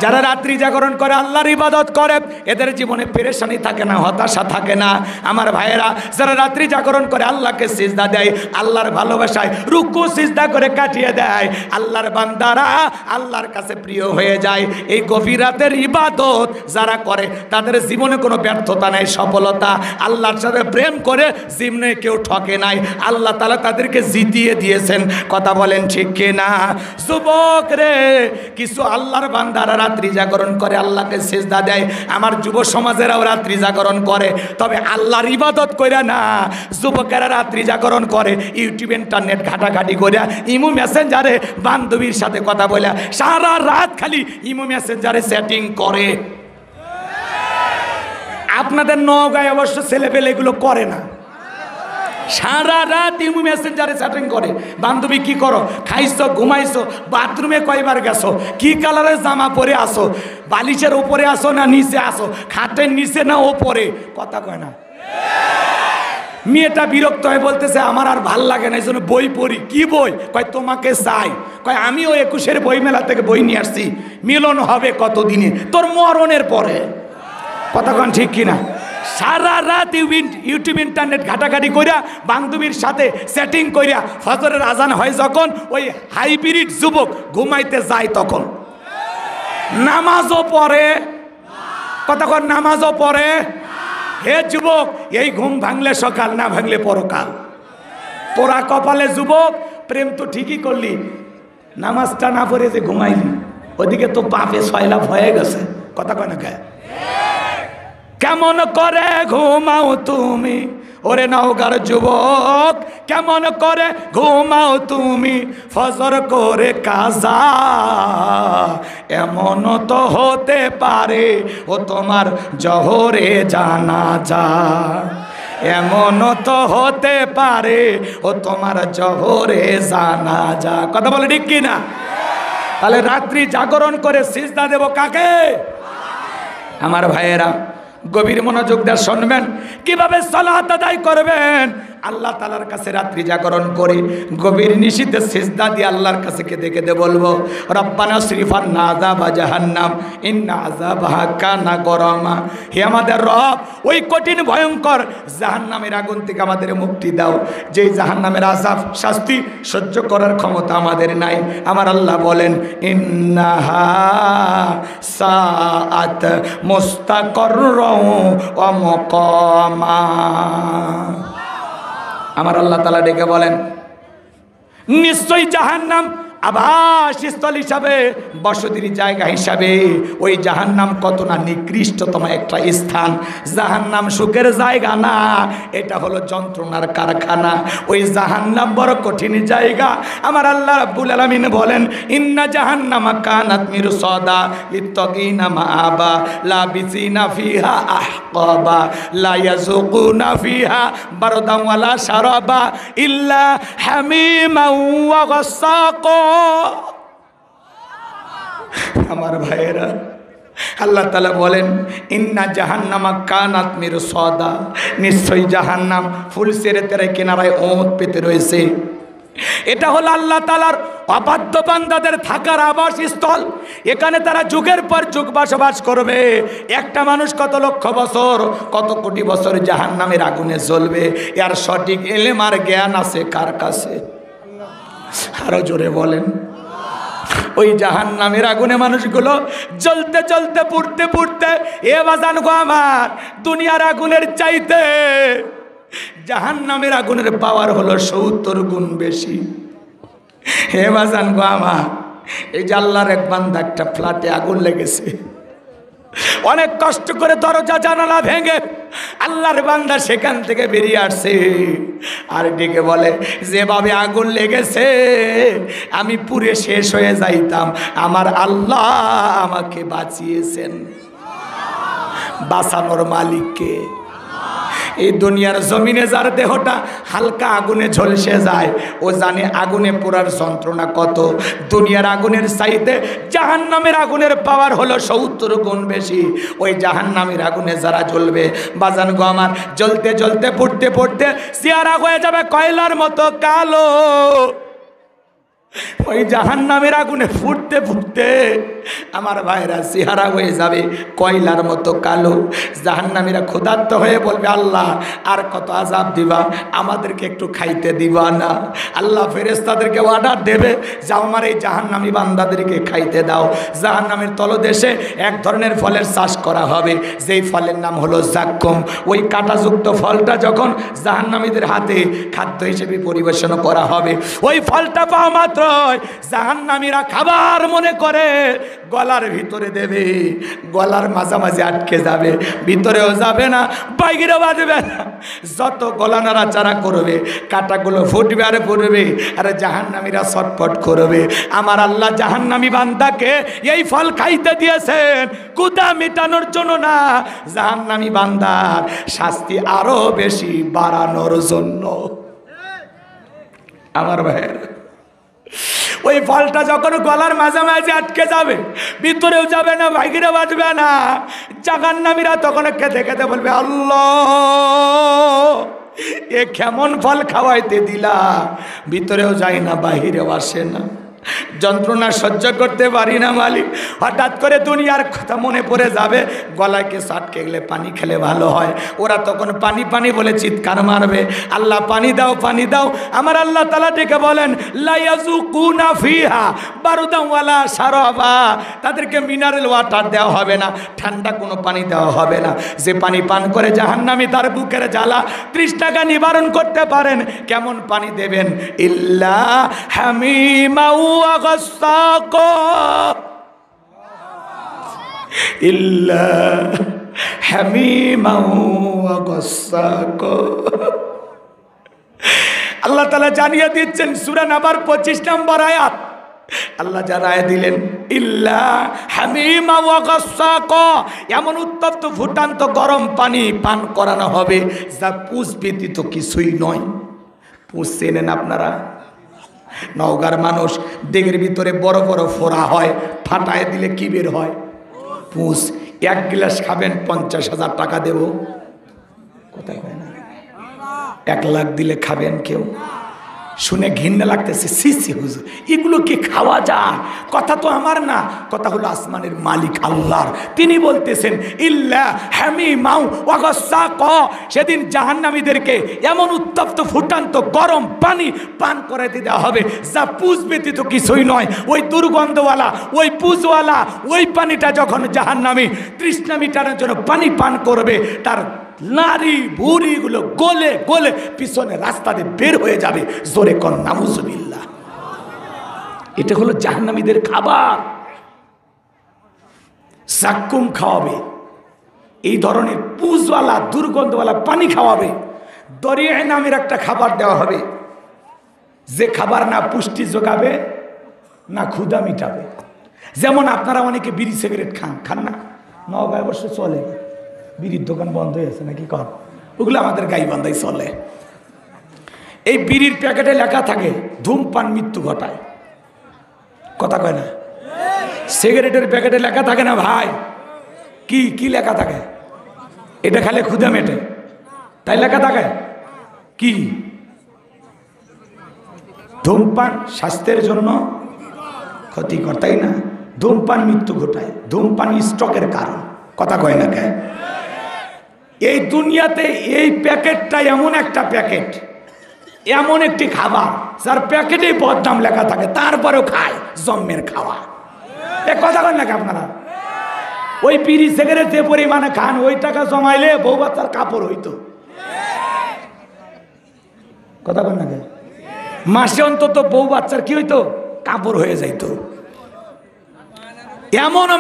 যারা রাত্রি জাগরণ করে আল্লাহর ইবাদত করে এদের জীবনে পেরেশানি থাকে না, হতাশা থাকে না। আমার ভাইয়েরা, যারা রাত্রি জাগরণ করে আল্লাহকে সিজদা দেয়, আল্লাহর ভালোবাসায় রুকু সিজদা করে কাটিয়ে দেয়, আল্লাহর বান্দারা আল্লাহর কাছে প্রিয় হয়ে যায়। এই গভীর রাতের ইবাদত যারা করে তাদের জীবনে কোনো ব্যর্থতা নাই, সফলতা। আল্লাহর সাথে প্রেম করে জীবনে কেউ ঠকে নাই, আল্লাহ তাআলা তাদেরকে জিতিয়ে দিয়েছেন। কথা বলেন ঠিক কিনা? যুবক রে, কিছু আল্লাহর বান্দারা রাত্রি জাগরণ করে আল্লাহকে সিজদা দেয়। আমার যুব সমাজেরাও রাত্রি জাগরণ করে, তবে আল্লাহর ইবাদত কইরা না। যুবকেরা রাত্রি জাগরণ করে ইউটিউব ইন্টারনেট ঘাটাঘাটি করে, ইমো মেসেঞ্জারে বান্ধবীর সাথে কথা বলে সারা রাত খালি ইমো মেসেঞ্জারে চ্যাটিং করে। আপনাদের নওগাঁয় অবশ্য ছেলেপেলে এগুলো করে না, সারা রাত ইমো মেসেঞ্জারে চ্যাটিং করে। বান্ধবী কি করো, খাইছো, ঘুমাইছো, বাথরুমে কয়বার গেছো, কি কালারের জামা পরে আসো, বালিশের উপরে আসো না নিচে আসো, খাটের নিচে না ওপরে, কথা কয় না। মেয়েটা বিরক্ত হয়ে বলতেছে আমার আর ভাল লাগে না, এই জন্য বই পড়ি। কি বই? কয় তোমাকে চাই। কয় আমিও 21-এর বই মেলা থেকে বই নিয়ে আসছি, মিলন হবে কতদিনে? তোর মরণের পরে। কথা কন ঠিক কিনা? সারা রাত ইউটিউব ইন্টারনেট ঘাটাঘাটি কইরা বান্ধবীর সাথে সেটিং কইরা ফজরের আজান হয় যখন, ওই হাইব্রিড যুবক ঘুমাইতে যায় তখন নামাজও পড়ে। কতক্ষণ নামাজও পড়ে? হে যুবক, এই ঘুম ভাঙলে সকাল, না ভাঙলে পরকাল। পোড়া কপালে যুবক, প্রেম তো ঠিকই করলি, নামাজটা না পড়ে যে ঘুমাইলি, ওদিকে তো পাপে সয়লাভ হয়ে গেছে। কথা কয় না কে? কেমন করে ঘুমাও তুমি ওরে নওগাঁর যুবক, কেমন করে ঘুমাও তুমি ফজর করে কাজা? এমন তো হতে পারে ও তোমার জোহরে জানাজা, এমন তো হতে পারে ও তোমার জোহরে জানাজা। কথা বলে ঠিক কিনা? তাহলে রাত্রি জাগরণ করে সিজদা দেব কাকে? আমার ভাইয়েরা, গভীর মনোযোগ দিয়ে শুনবেন কিভাবে সালাত আদায় করবেন। আল্লাহ তাআলার কাছে রাত্রি জাগরণ করে গভীর নিশীথে সিজদা দিয়ে আল্লাহর কাছে কেঁদে কেঁদে বলবো, রব্বানা সরিফান্না আযাবা জাহান্নাম ইন্না আযাবাহা কানা গরামা। হে আমাদের রব, ওই কঠিন ভয়ঙ্কর জাহান্নামের আগুন থেকে আমাদের মুক্তি দাও, যেই জাহান্নামের আযাব শাস্তি সহ্য করার ক্ষমতা আমাদের নাই। আমার আল্লাহ বলেন, ইন্নাহা সাআত মুস্তাকাররাও ওয়া মুকামা। আমার আল্লাহ তাআলা ডেকে বলেন, নিশ্চয়ই জাহান্নাম আবাসস্থল হিসাবে, বসতির জায়গা হিসাবে ওই জাহান্নাম কত না নিকৃষ্টতম একটা স্থান। জাহান্নাম সুখের জায়গা না, এটা হলো যন্ত্রণার কারখানা। ওই জাহান্নাম বড় কঠিন জায়গা। আমার আল্লাহ রাব্বুল আলামিন বলেন, ইন্না জাহান্নামা কানাত মিরসাদা লিত্তাগিনা মাআবা লাবিসিনা ফিহা আহকাবা লা ইয়াযুকুনা ফিহা বারদান ওয়ালা শারাবা ইল্লা হামিমান ওয়া গাসসাকা। আমার ভাইয়েরা, আল্লাহ তাআলা বলেন, ইন্না জাহান্নামা কানাত মিরসাদা, নিশ্চয়ই জাহান্নাম ফুলসেরেতের কিনারায় ওঁত পেতে রয়েছে। এটা হলো আল্লাহ তাআলার অবাধ্য বান্দাদের থাকার আবাসস্থল। এখানে তারা যুগের পর যুগ বসবাস করবে। একটা মানুষ কত লক্ষ বছর, কত কোটি বছর জাহান্নামের আগুনে জ্বলবে, এর সঠিক ইলম আর জ্ঞান আছে কার কাছে? আরো জোরে বলেন। ওই জাহান্নামের আগুনে মানুষগুলো জ্বলতে জ্বলতে পুড়তে পুড়তে, এ বাজান গো আমার, দুনিয়ার আগুনের চাইতে জাহান্নামের আগুনের পাওয়ার হলো 70 গুণ বেশি। হে বাজান গো আমার, এই যে আল্লাহর এক বান্দা একটা ফ্ল্যাটে আগুন লেগেছে, অনেক কষ্ট করে দরজা জানালা ভেঙে আল্লাহর বান্দা সেখান থেকে বেরিয়ে আসছে। আর ডেকে বলে, যেভাবে আগুন লেগেছে আমি পুরে শেষ হয়ে যাইতাম, আমার আল্লাহ আমাকে বাঁচিয়েছেন। বাঁচানোর মালিককে। এই দুনিয়ার জমিনে যার দেহটা হালকা আগুনে ঝলসে যায়, ও জানে আগুনে পোড়ার যন্ত্রণা কত। দুনিয়ার আগুনের চাইতে জাহান্নামের আগুনের পাওয়ার হলো 70 গুণ বেশি। ওই জাহান্নামের আগুনে যারা জ্বলবে, বাজান গো আমার, জ্বলতে জ্বলতে পড়তে পড়তে চেহারা হয়ে যাবে কয়লার মতো কালো। ওই জাহান্নামের আগুনে ফুটতে ফুটতে আমার ভাইরা চেহারা হয়ে যাবে কয়লার মতো কালো। জাহান্নামীরা ক্ষুধার্ত হয়ে বলবে, আল্লাহ আর কত আযাব দিবা, আমাদেরকে একটু খাইতে দিবা না? আল্লাহ ফেরেশতাদেরকে অর্ডার দেবে, যাও আমার এই জাহান্নামী বান্দাদেরকে খাইতে দাও। জাহান্নামের তলদেশে এক ধরনের ফলের চাষ করা হবে, যেই ফলের নাম হলো জাক্কুম। ওই কাঁটাযুক্ত ফলটা যখন জাহান্নামীদের হাতে খাদ্য হিসেবে পরিবেশন করা হবে, ওই ফলটা পাওয়া মাত্র জাহান্নামীরা খাবার মনে করে গলার ভিতরে দেবে, গলার মাঝামাঝি আটকে যাবে, ভিতরেও যাবে না, বাইরেও বাজবে না। যত গলা নাড়াচাড়া করবে কাঁটাগুলো ফুটবে আর ফুটবে, আর জাহান্নামীরা ছটফট করবে। আমার আল্লাহ জাহান্নামী বান্দাকে এই ফল খাইতে দিয়েছেন ক্ষুধা মেটানোর জন্য না, জাহান্নামী বান্দার শাস্তি আরো বেশি বাড়ানোর জন্য। আমার ভাইয়ের, ওই ফলটা যখন গলার মাঝামাঝি আটকে যাবে, ভিতরেও যাবে না, বাইরে বাজবে না, জাহান্নামীরা তখন খেতে খেতে বলবে, আল্লাহ এ কেমন ফল খাওয়াইতে দিলা, ভিতরেও যায় না, বাহিরেও আসে না, যন্ত্রণা সহ্য করতে পারি না মালিক। হঠাৎ করে দুনিয়ার কথা মনে পড়ে যাবে, গলায় কে আটকে গেলে পানি খেলে ভালো হয়। ওরা তখন পানি পানি বলে চিৎকার মারবে, আল্লাহ পানি দাও, পানি দাও। আমার আল্লাহ তাআলা ডেকে বলেন, লা ইয়াযুকুনা ফিহা বারদান ওয়ালা শারাবা, তাদেরকে মিনারেল ওয়াটার দেওয়া হবে না, ঠান্ডা কোনো পানি দেওয়া হবে না। যে পানি পান করে জাহান্নামী তার বুকের জ্বালা 30 টাকা নিবারণ করতে পারেন, কেমন পানি দেবেন? ইল্লা হামিমা ওয়া গাসসাকা, ইল্লা হামিমা ওয়া গাসসাকা। আল্লাহ তাআলা জানিয়ে দিচ্ছেন সূরা নাবার 25 নম্বর আয়াত, আল্লাহ জানায় দিলেন, ইল্লা হামিমা ওয়া গাসসাকা, এমন উত্তপ্ত ফুটান্ত গরম পানি পান করানো হবে যা পুষ ব্যতীত কিছুই নয়। পুষ চেনেন আপনারা? নওগাঁর মানুষ, দেগের ভিতরে বড় বড় ফোড়া হয়, ফাটায় দিলে কি বের হয়? পুষ। 1 গ্লাস খাবেন 50,000 টাকা দেব, কোথায় হয় না? 1 লাখ দিলে খাবেন কেউ? শুনে ঘৃণা লাগতেছে, সিসি হুজুর এগুলো কি খাওয়া যায়? কথা তো আমার না, কথা হলো আসমানের মালিক আল্লাহর। তিনি বলতেছেন, ইল্লা হামিমা ওয়া গাসসাকা, সেদিন জাহান্নামীদেরকে এমন উত্তপ্ত ফুটান্ত গরম পানি পান করে দেওয়া হবে যা পুষ ব্যতীত কিছুই নয়। ওই দুর্গন্ধওয়ালা, ওই পুষওয়ালা ওই পানিটা যখন জাহান্নামী তৃষ্ণা মিটানোর জন্য পানি পান করবে, তার নারী ভুঁড়িগুলো গলে গলে পিছনে রাস্তা দিয়ে বের হয়ে যাবে। জোরে কর নাউজুবিল্লাহ। এটা হলো জাহান্নামীদের খাবার। সাক্কুম খাওয়াবে, এই ধরনের পুজওয়ালা দুর্গন্ধওয়ালা পানি খাওয়াবে। দরিয়া নামের একটা খাবার দেওয়া হবে, যে খাবার না পুষ্টি যোগাবে না ক্ষুধা মিটাবে। যেমন আপনারা অনেকে বিড়ি সিগারেট খান না, নওগাঁ অবশ্য চলে, বিড়ির দোকান বন্ধ হয়ে আছে নাকি কর, ওগুলো আমাদের গাইবান্ধায় চলে। এই বিড়ির প্যাকেটে লেখা থাকে ধূমপান মৃত্যু ঘটায়, কথা কয় না। সিগারেটের প্যাকেটে লেখা থাকে না ভাই, কি কি লেখা থাকে? এটা খালে ক্ষুধা মেটে, তাই লেখা থাকে কি? ধূমপান স্বাস্থ্যের জন্য ক্ষতিকর, তাই না? ধূমপান মৃত্যু ঘটায়, ধূমপান স্ট্রোকের কারণ, কথা কয় না কে? এই দুনিয়াতে এই প্যাকেটটা এমন একটা প্যাকেট, এমন একটি খাবার যার প্যাকেটে বদনাম লেখা থাকে, তারপরেও খায়, জন্মের খাওয়া। এ কথা কয় নাকি আপনারা? ওই বিড়ি সিগারেট যে পরিমাণে খান, ওই টাকা জমাইলে বউ বাচ্চার কাপড় হইতো, কথা কয় নাকি? মাসে অন্তত বউ বাচ্চার কি হইতো? কাপড় হয়ে যাইতো। এমনও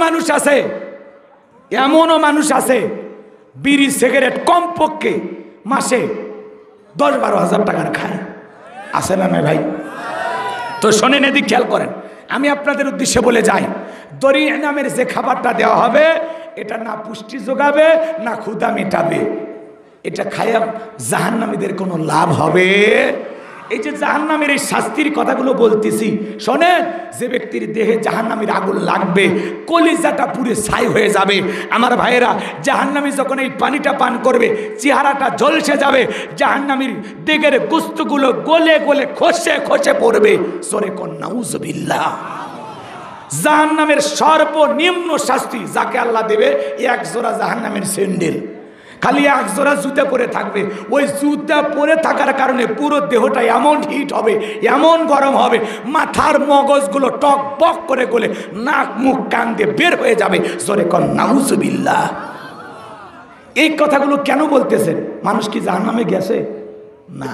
মানুষ আছে বিড়ি সিগারেট কমপক্ষে মাসে 10-12 হাজার টাকার খায়, আছে না ভাই? তো শোনেন, এদিক খেয়াল করেন, আমি আপনাদের উদ্দেশ্যে বলে যাই, দরিয়া নামের যে খাবারটা দেওয়া হবে, এটা না পুষ্টি যোগাবে না ক্ষুধা মেটাবে। এটা খায়া জাহান্নামীদের কোনো লাভ হবে? এই যে জাহান্নামের এই শাস্তির কথাগুলো বলতেছি, শোনেন, যে ব্যক্তির দেহে জাহান্নামের আগুন লাগবে, কলিজাটা পুরে ছাই হয়ে যাবে। আমার ভাইয়েরা, জাহান্নামী যখন এই পানিটা পান করবে, চেহারাটা ঝলসে যাবে, জাহান্নামীর দেহের গোস্তগুলো গলে গলে খসে খসে পড়বে। সরে কোন নাউজুবিল্লাহ। জাহান্নামের সর্বনিম্ন শাস্তি যাকে আল্লাহ দেবে, এক জোড়া জাহান্নামের স্যান্ডেল, খালি এক জোড়া জুতা পরে থাকবে। ওই জুতা পরে থাকার কারণে পুরো দেহটা এমন হিট হবে, এমন গরম হবে, মাথার মগজগুলো টক বক করে গলে নাক মুখ কান দিয়ে বের হয়ে যাবে। জোরে কোন নাউজুবিল্লাহ। এই কথাগুলো কেন বলতেছেন? মানুষ কি জাহান্নামে গেছে? না,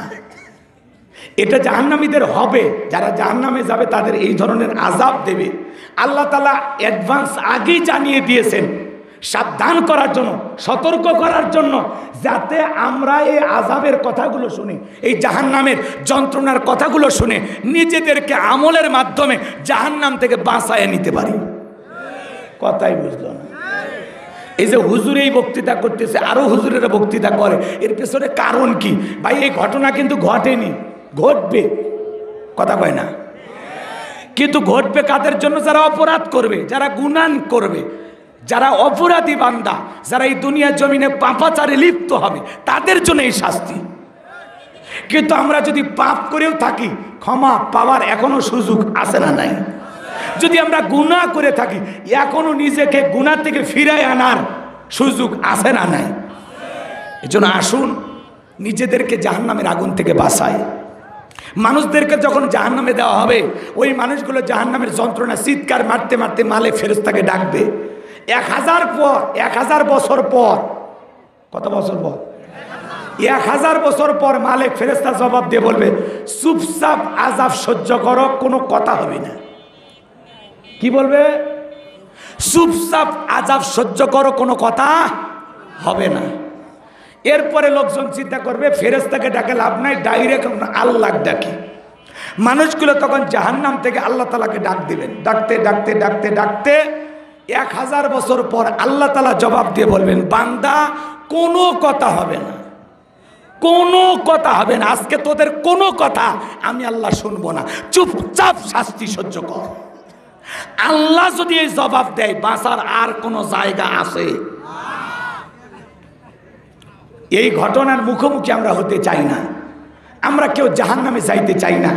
এটা জাহান্নামীদের হবে। যারা জাহান্নামে যাবে তাদের এই ধরনের আযাব দেবে। আল্লাহ তাআলা অ্যাডভান্স আগেই জানিয়ে দিয়েছেন, সাবধান করার জন্য, সতর্ক করার জন্য, যাতে আমরা এই আযাবের কথাগুলো শুনে, এই জাহান্নামের যন্ত্রণার কথাগুলো শুনে নিজেদেরকে আমলের মাধ্যমে জাহান্নাম থেকে বাঁচায় নিতে পারি। কথাই বুঝলো না? এই যে হুজুর এই বক্তৃতা করতেছে, আরো হুজুরেরা বক্তৃতা করে, এর পেছনে কারণ কি ভাই? এই ঘটনা কিন্তু ঘটেনি, ঘটবে, কথা কয় না? কিন্তু ঘটবে কাদের জন্য? যারা অপরাধ করবে, যারা গুনাহ করবে, যারা অপরাধী বান্দা, যারা এই দুনিয়ার জমিনে পাপাচারে লিপ্ত হবে, তাদের জন্য এই শাস্তি। কিন্তু আমরা যদি পাপ করেও থাকি, ক্ষমা পাওয়ার এখনো সুযোগ আছে না নাই? যদি আমরা গুনাহ করে থাকি, এখনো নিজেকে গুনাহ থেকে ফিরায় আনার সুযোগ আছে না নাই? এজন্য আসুন নিজেদেরকে জাহান্নামের আগুন থেকে বাঁচাই। মানুষদেরকে যখন জাহান্নামে দেওয়া হবে, ওই মানুষগুলো জাহান্নামের যন্ত্রণা চিৎকার মারতে মারতে মালে ফেরেশতাকে ডাকবে। 1000 বছর পর, কত বছর পর? 1000 বছর পর মালিক ফেরেশতা জবাব দিয়ে বলবে, চুপচাপ আযাব সহ্য করো, কোনো কথা হবে না। কি বলবে? চুপচাপ আযাব সহ্য করো, কোনো কথা হবে না। এরপরে লোকজন চিন্তা করবে, ফেরেশতাকে ডাকে লাভ নাই, ডাইরেক্ট আল্লাহ ডাকি। মানুষগুলো তখন জাহান্নাম থেকে আল্লাহ তাআলাকে ডাক দিবেন। ডাকতে ডাকতে ডাকতে ডাকতে 1000 বছর পর আল্লাহ তাআলা জবাব দিয়ে বলবেন, বান্দা কোনো কথা হবে না, কোনো কথা হবে না, আজকে তোদের কোনো কথা আমি আল্লাহ শুনবো না, চুপচাপ শাস্তি সহ্য কর। আল্লাহ যদি এই জবাব দেয়, বাঁচার আর কোনো জায়গা আছে? এই ঘটনার মুখোমুখি আমরা হতে চাই না। আমরা কেউ জাহান্নামে যাইতে চাই না।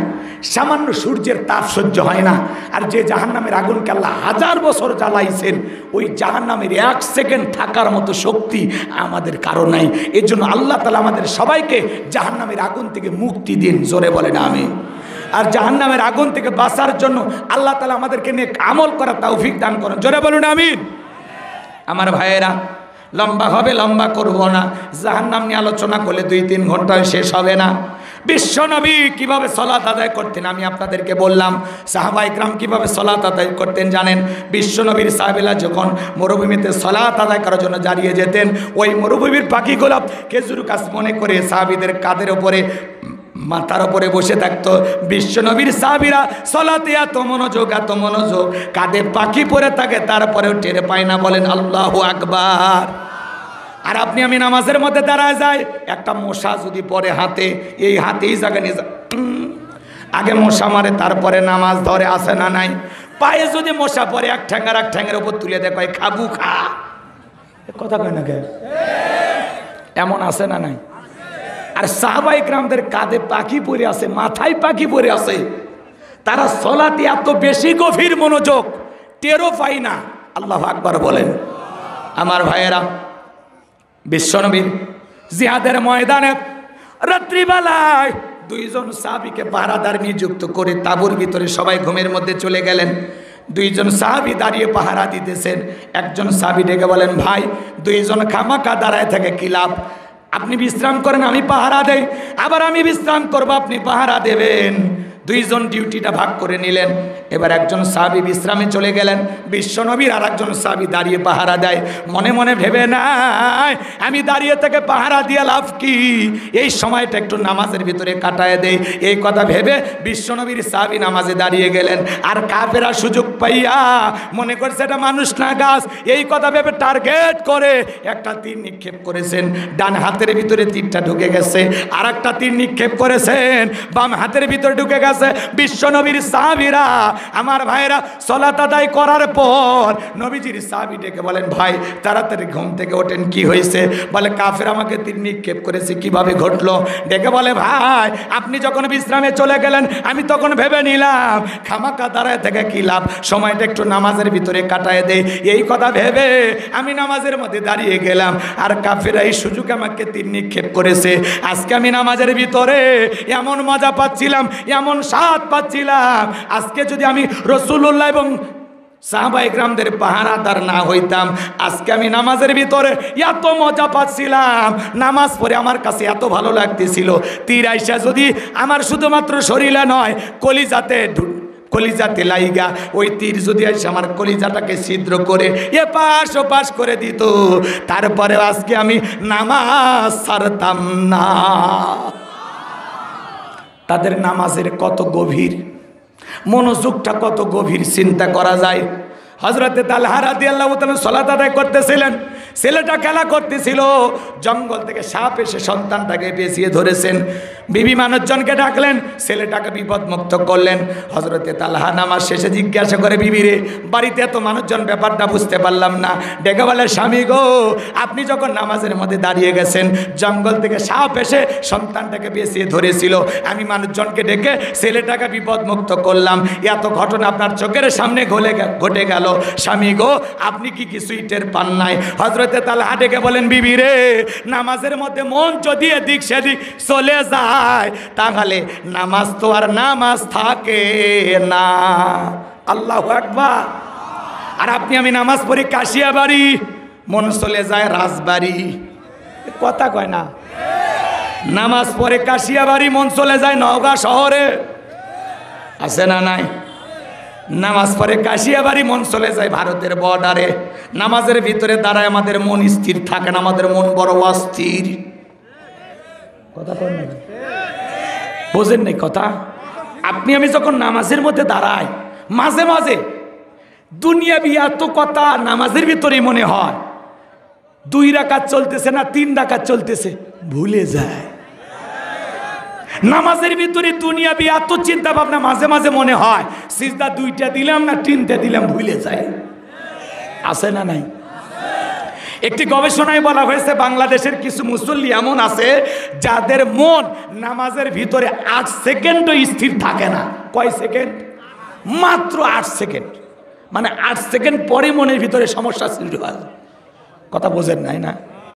সামান্য সূর্যের তাপ সহ্য হয় না। আর যে জাহান্নামের আগুনকে আল্লাহ 1000 বছর জ্বালাইছেন, ওই জাহান্নামের 1 সেকেন্ড থাকার মতো শক্তি আমাদের কারো নাই। এর জন্য আল্লাহ তাআলা আমাদের সবাইকে জাহান্নামের আগুন থেকে মুক্তি দিন, জোরে বলেন আমিন। আর জাহান্নামের আগুন থেকে বাঁচার জন্য আল্লাহ তাআলা আমাদেরকে নেক আমল করার তৌফিক দান করেন, জোরে বলুন আমিন। আমার ভাইয়েরা, লম্বা হবে, লম্বা করব না। জাহান্নাম নিয়ে আলোচনা করলে 2-3 ঘন্টায় শেষ হবে না। বিশ্বনবী কিভাবে সালাত আদায় করতেন আমি আপনাদেরকে বললাম। সাহাবায়ে কেরাম কিভাবে সালাত আদায় করতেন জানেন? বিশ্বনবীর সাহাবীরা যখন মরুভূমিতে সালাত আদায় করার জন্য দাঁড়িয়ে যেতেন, ওই মরুভূমির পাখিগুলো খেজুর গাছ মনে করে সাহাবীদের কাঁধের ওপরে মাথার ওপরে বসে থাকতো। বিশ্বনবীর সাহাবীরা সালাতে এত মনোযোগ কাঁধে পাখি পরে থাকে, তারপরেও টের পায় না। বলেন আল্লাহু আকবার। আর আপনি আমি নামাজের মধ্যে দাঁড়ায় যাই, একটা মশা যদি পড়ে হাতে, এই হাতেই জায়গা নিয়ে আগে মশা মারে তারপরে নামাজ ধরে, আসে না নাই? পায়ে যদি মশা পড়ে এক ঠ্যাঙ্গের উপর তুলে দেয়, কয় খাবু খা, কথা কয় না কে? এমন আছে না নাই? আর সাহাবায়ে কেরামদের কাঁধে পাখি পরে আছে, মাথায় পাখি পরে আছে, তারা সালাতে এত বেশি গভীর মনোযোগ, টেরও পায় না। আল্লাহু আকবার বলেন। আমার ভাইয়েরা, বিশ্বনবীর জিহাদের ময়দানে রাত্রিবেলায় দুইজন সাহাবীকে পাহারাদার নিযুক্ত করে তাঁবুর ভিতরে সবাই ঘুমের মধ্যে চলে গেলেন। দুইজন সাহাবী দাঁড়িয়ে পাহারা দিতেছেন। একজন সাহাবী ডেকে বলেন, ভাই দুইজন খামাখা দাঁড়ায় থাকে কি লাভ? আপনি বিশ্রাম করেন, আমি পাহারা দেই, আবার আমি বিশ্রাম করব, আপনি পাহারা দেবেন। দুইজন ডিউটিটা ভাগ করে নিলেন। এবার একজন সাহাবী বিশ্রামে চলে গেলেন, বিশ্বনবীর আর একজন সাহাবী দাঁড়িয়ে পাহারা দেয়। মনে মনে ভেবে নাই আমি দাঁড়িয়ে থেকে পাহারা দিয়ে লাভ কি, এই সময়টা একটু নামাজের ভিতরে কাটায় দেই। এই কথা ভেবে বিশ্বনবীর সাহাবী নামাজে দাঁড়িয়ে গেলেন। আর কাফেরা সুযোগ পাইয়া মনে করছে এটা মানুষ না গাছ, এই কথা ভেবে টার্গেট করে একটা তীর নিক্ষেপ করেছেন। ডান হাতের ভিতরে তীরটা ঢুকে গেছে, আর একটা তীর নিক্ষেপ করেছেন বাম হাতের ভিতরে ঢুকে গেছে। বিশ্বনবীর সাহাবীরা, আমার ভাইরা, সালাত আদায় করার পর নবীজির সাহাবী ডেকে বলেন, ভাই তাড়াতাড়ি ঘুম থেকে ওঠেন, কি হয়েছে? বলে কাফের আমাকে তীর নিক্ষেপ করেছে। কিভাবে ঘটলো? ডেকে বলে, ভাই আপনি যখন বিশ্রামে চলে গেলেন আমি তখন ভেবে নিলাম খামাকা দাঁড়ায় থেকে কি লাভ, সময়টা একটু নামাজের ভিতরে কাটায় দেই, এই কথা ভেবে আমি নামাজের মধ্যে দাঁড়িয়ে গেলাম। আর কাফেরা এই সুযোগ আমাকে তীর নিক্ষেপ করেছে। আজকে আমি নামাজের ভিতরে এমন মজা পাচ্ছিলাম, এমন স্বাদ পাচ্ছিলাম, আজকে যদি আমি রাসূলুল্লাহ এবং সাহাবায়ে কেরামদের পাহারাদার না হইতাম, আজকে আমি নামাজের ভিতরে এত মজা পাচ্ছিলাম, নামাজ পড়ে আমার কাছে এত ভালো লাগতেছিল, তীর আইসা যদি আমার শুধুমাত্র শরীরে নয় কলিজাতে লাইগা, ওই তীর যদি আইসা আমার কলিজাটাকে ছিদ্র করে এপাশ ওপাশ করে দিত, তারপরে আজকে আমি নামাজ ছাড়তাম না। তাদের নামাজের কত গভীর, মনোযোগটা কত গভীর চিন্তা করা যায়। হযরতে তালহা রাদিয়াল্লাহু তাআলা সালাত আদায় করতেছিলেন, ছেলেটা খেলা করতেছিল, জঙ্গল থেকে সাপ এসে সন্তানটাকে পেঁচিয়ে ধরেছেন। বিবি মানুষজনকে ডাকলেন, ছেলেটাকে বিপদমুক্ত করলেন। হযরতে তালহা নামাজ শেষে জিজ্ঞাসা করে, বিবিরে বাড়িতে এত মানুষজন, ব্যাপারটা বুঝতে পারলাম না। ডেকে বলে, স্বামী গো, আপনি যখন নামাজের মধ্যে দাঁড়িয়ে গেছেন, জঙ্গল থেকে সাপ এসে সন্তানটাকে পেঁচিয়ে ধরেছিল, আমি মানুষজনকে ডেকে ছেলেটাকে বিপদমুক্ত করলাম, এত ঘটনা আপনার চোখের সামনে ঘটে গেল, স্বামী গো আপনি কি কিছুই টের পান নাই? হযরতে তালহা ডেকে বলেন, বিবি রে, নামাজের মধ্যে মন যদি এদিক সেদিক চলে যায় তাহলে নামাজ তো আর নামাজ থাকে না। আল্লাহু আকবার। আর আপনি আমি নামাজ পড়ি কাশিয়া বাড়ি, মন চলে যায় রাজবাড়ি, কথা কয় না? নামাজ পড়ে কাশিয়া বাড়ি, মন চলে যায় নওগাঁ শহরে, আছে না নাই? নামাজ পড়ে কাশিয়া বাড়ি, মন চলে যায় ভারতের বর্ডারে। নামাজের ভিতরে দাঁড়ায় আমাদের মন স্থির থাকে না, আমাদের মন বড় অস্থির। কথা কয় না? বোঝেন নাই কথা? আপনি আমি যখন নামাজের মধ্যে দাঁড়াই, মাঝে মাঝে দুনিয়াবি এত কথা নামাজের ভিতরেই মনে হয়। 2 রাকাত চলতেছে না 3 রাকাত চলতেছে, ভুলে যায়। নামাজের ভিতরে দুনিয়াবি এত চিন্তা ভাবনা মাঝে মাঝে মনে হয়, সিজদা 2টা দিলাম না 3টা দিলাম, ভুলে যায়। আছে না নাই? একটি গবেষণায় বলা হয়েছে, বাংলাদেশের কিছু মুসল্লি এমন আছে যাদের মন নামাজের ভিতরে 8 সেকেন্ডও স্থির থাকে না। কয় সেকেন্ড? মাত্র 8 সেকেন্ড। মানে 8 সেকেন্ড পরে মনের ভিতরে সমস্যা সৃষ্টি হয়। কথা বোঝেন নাই না?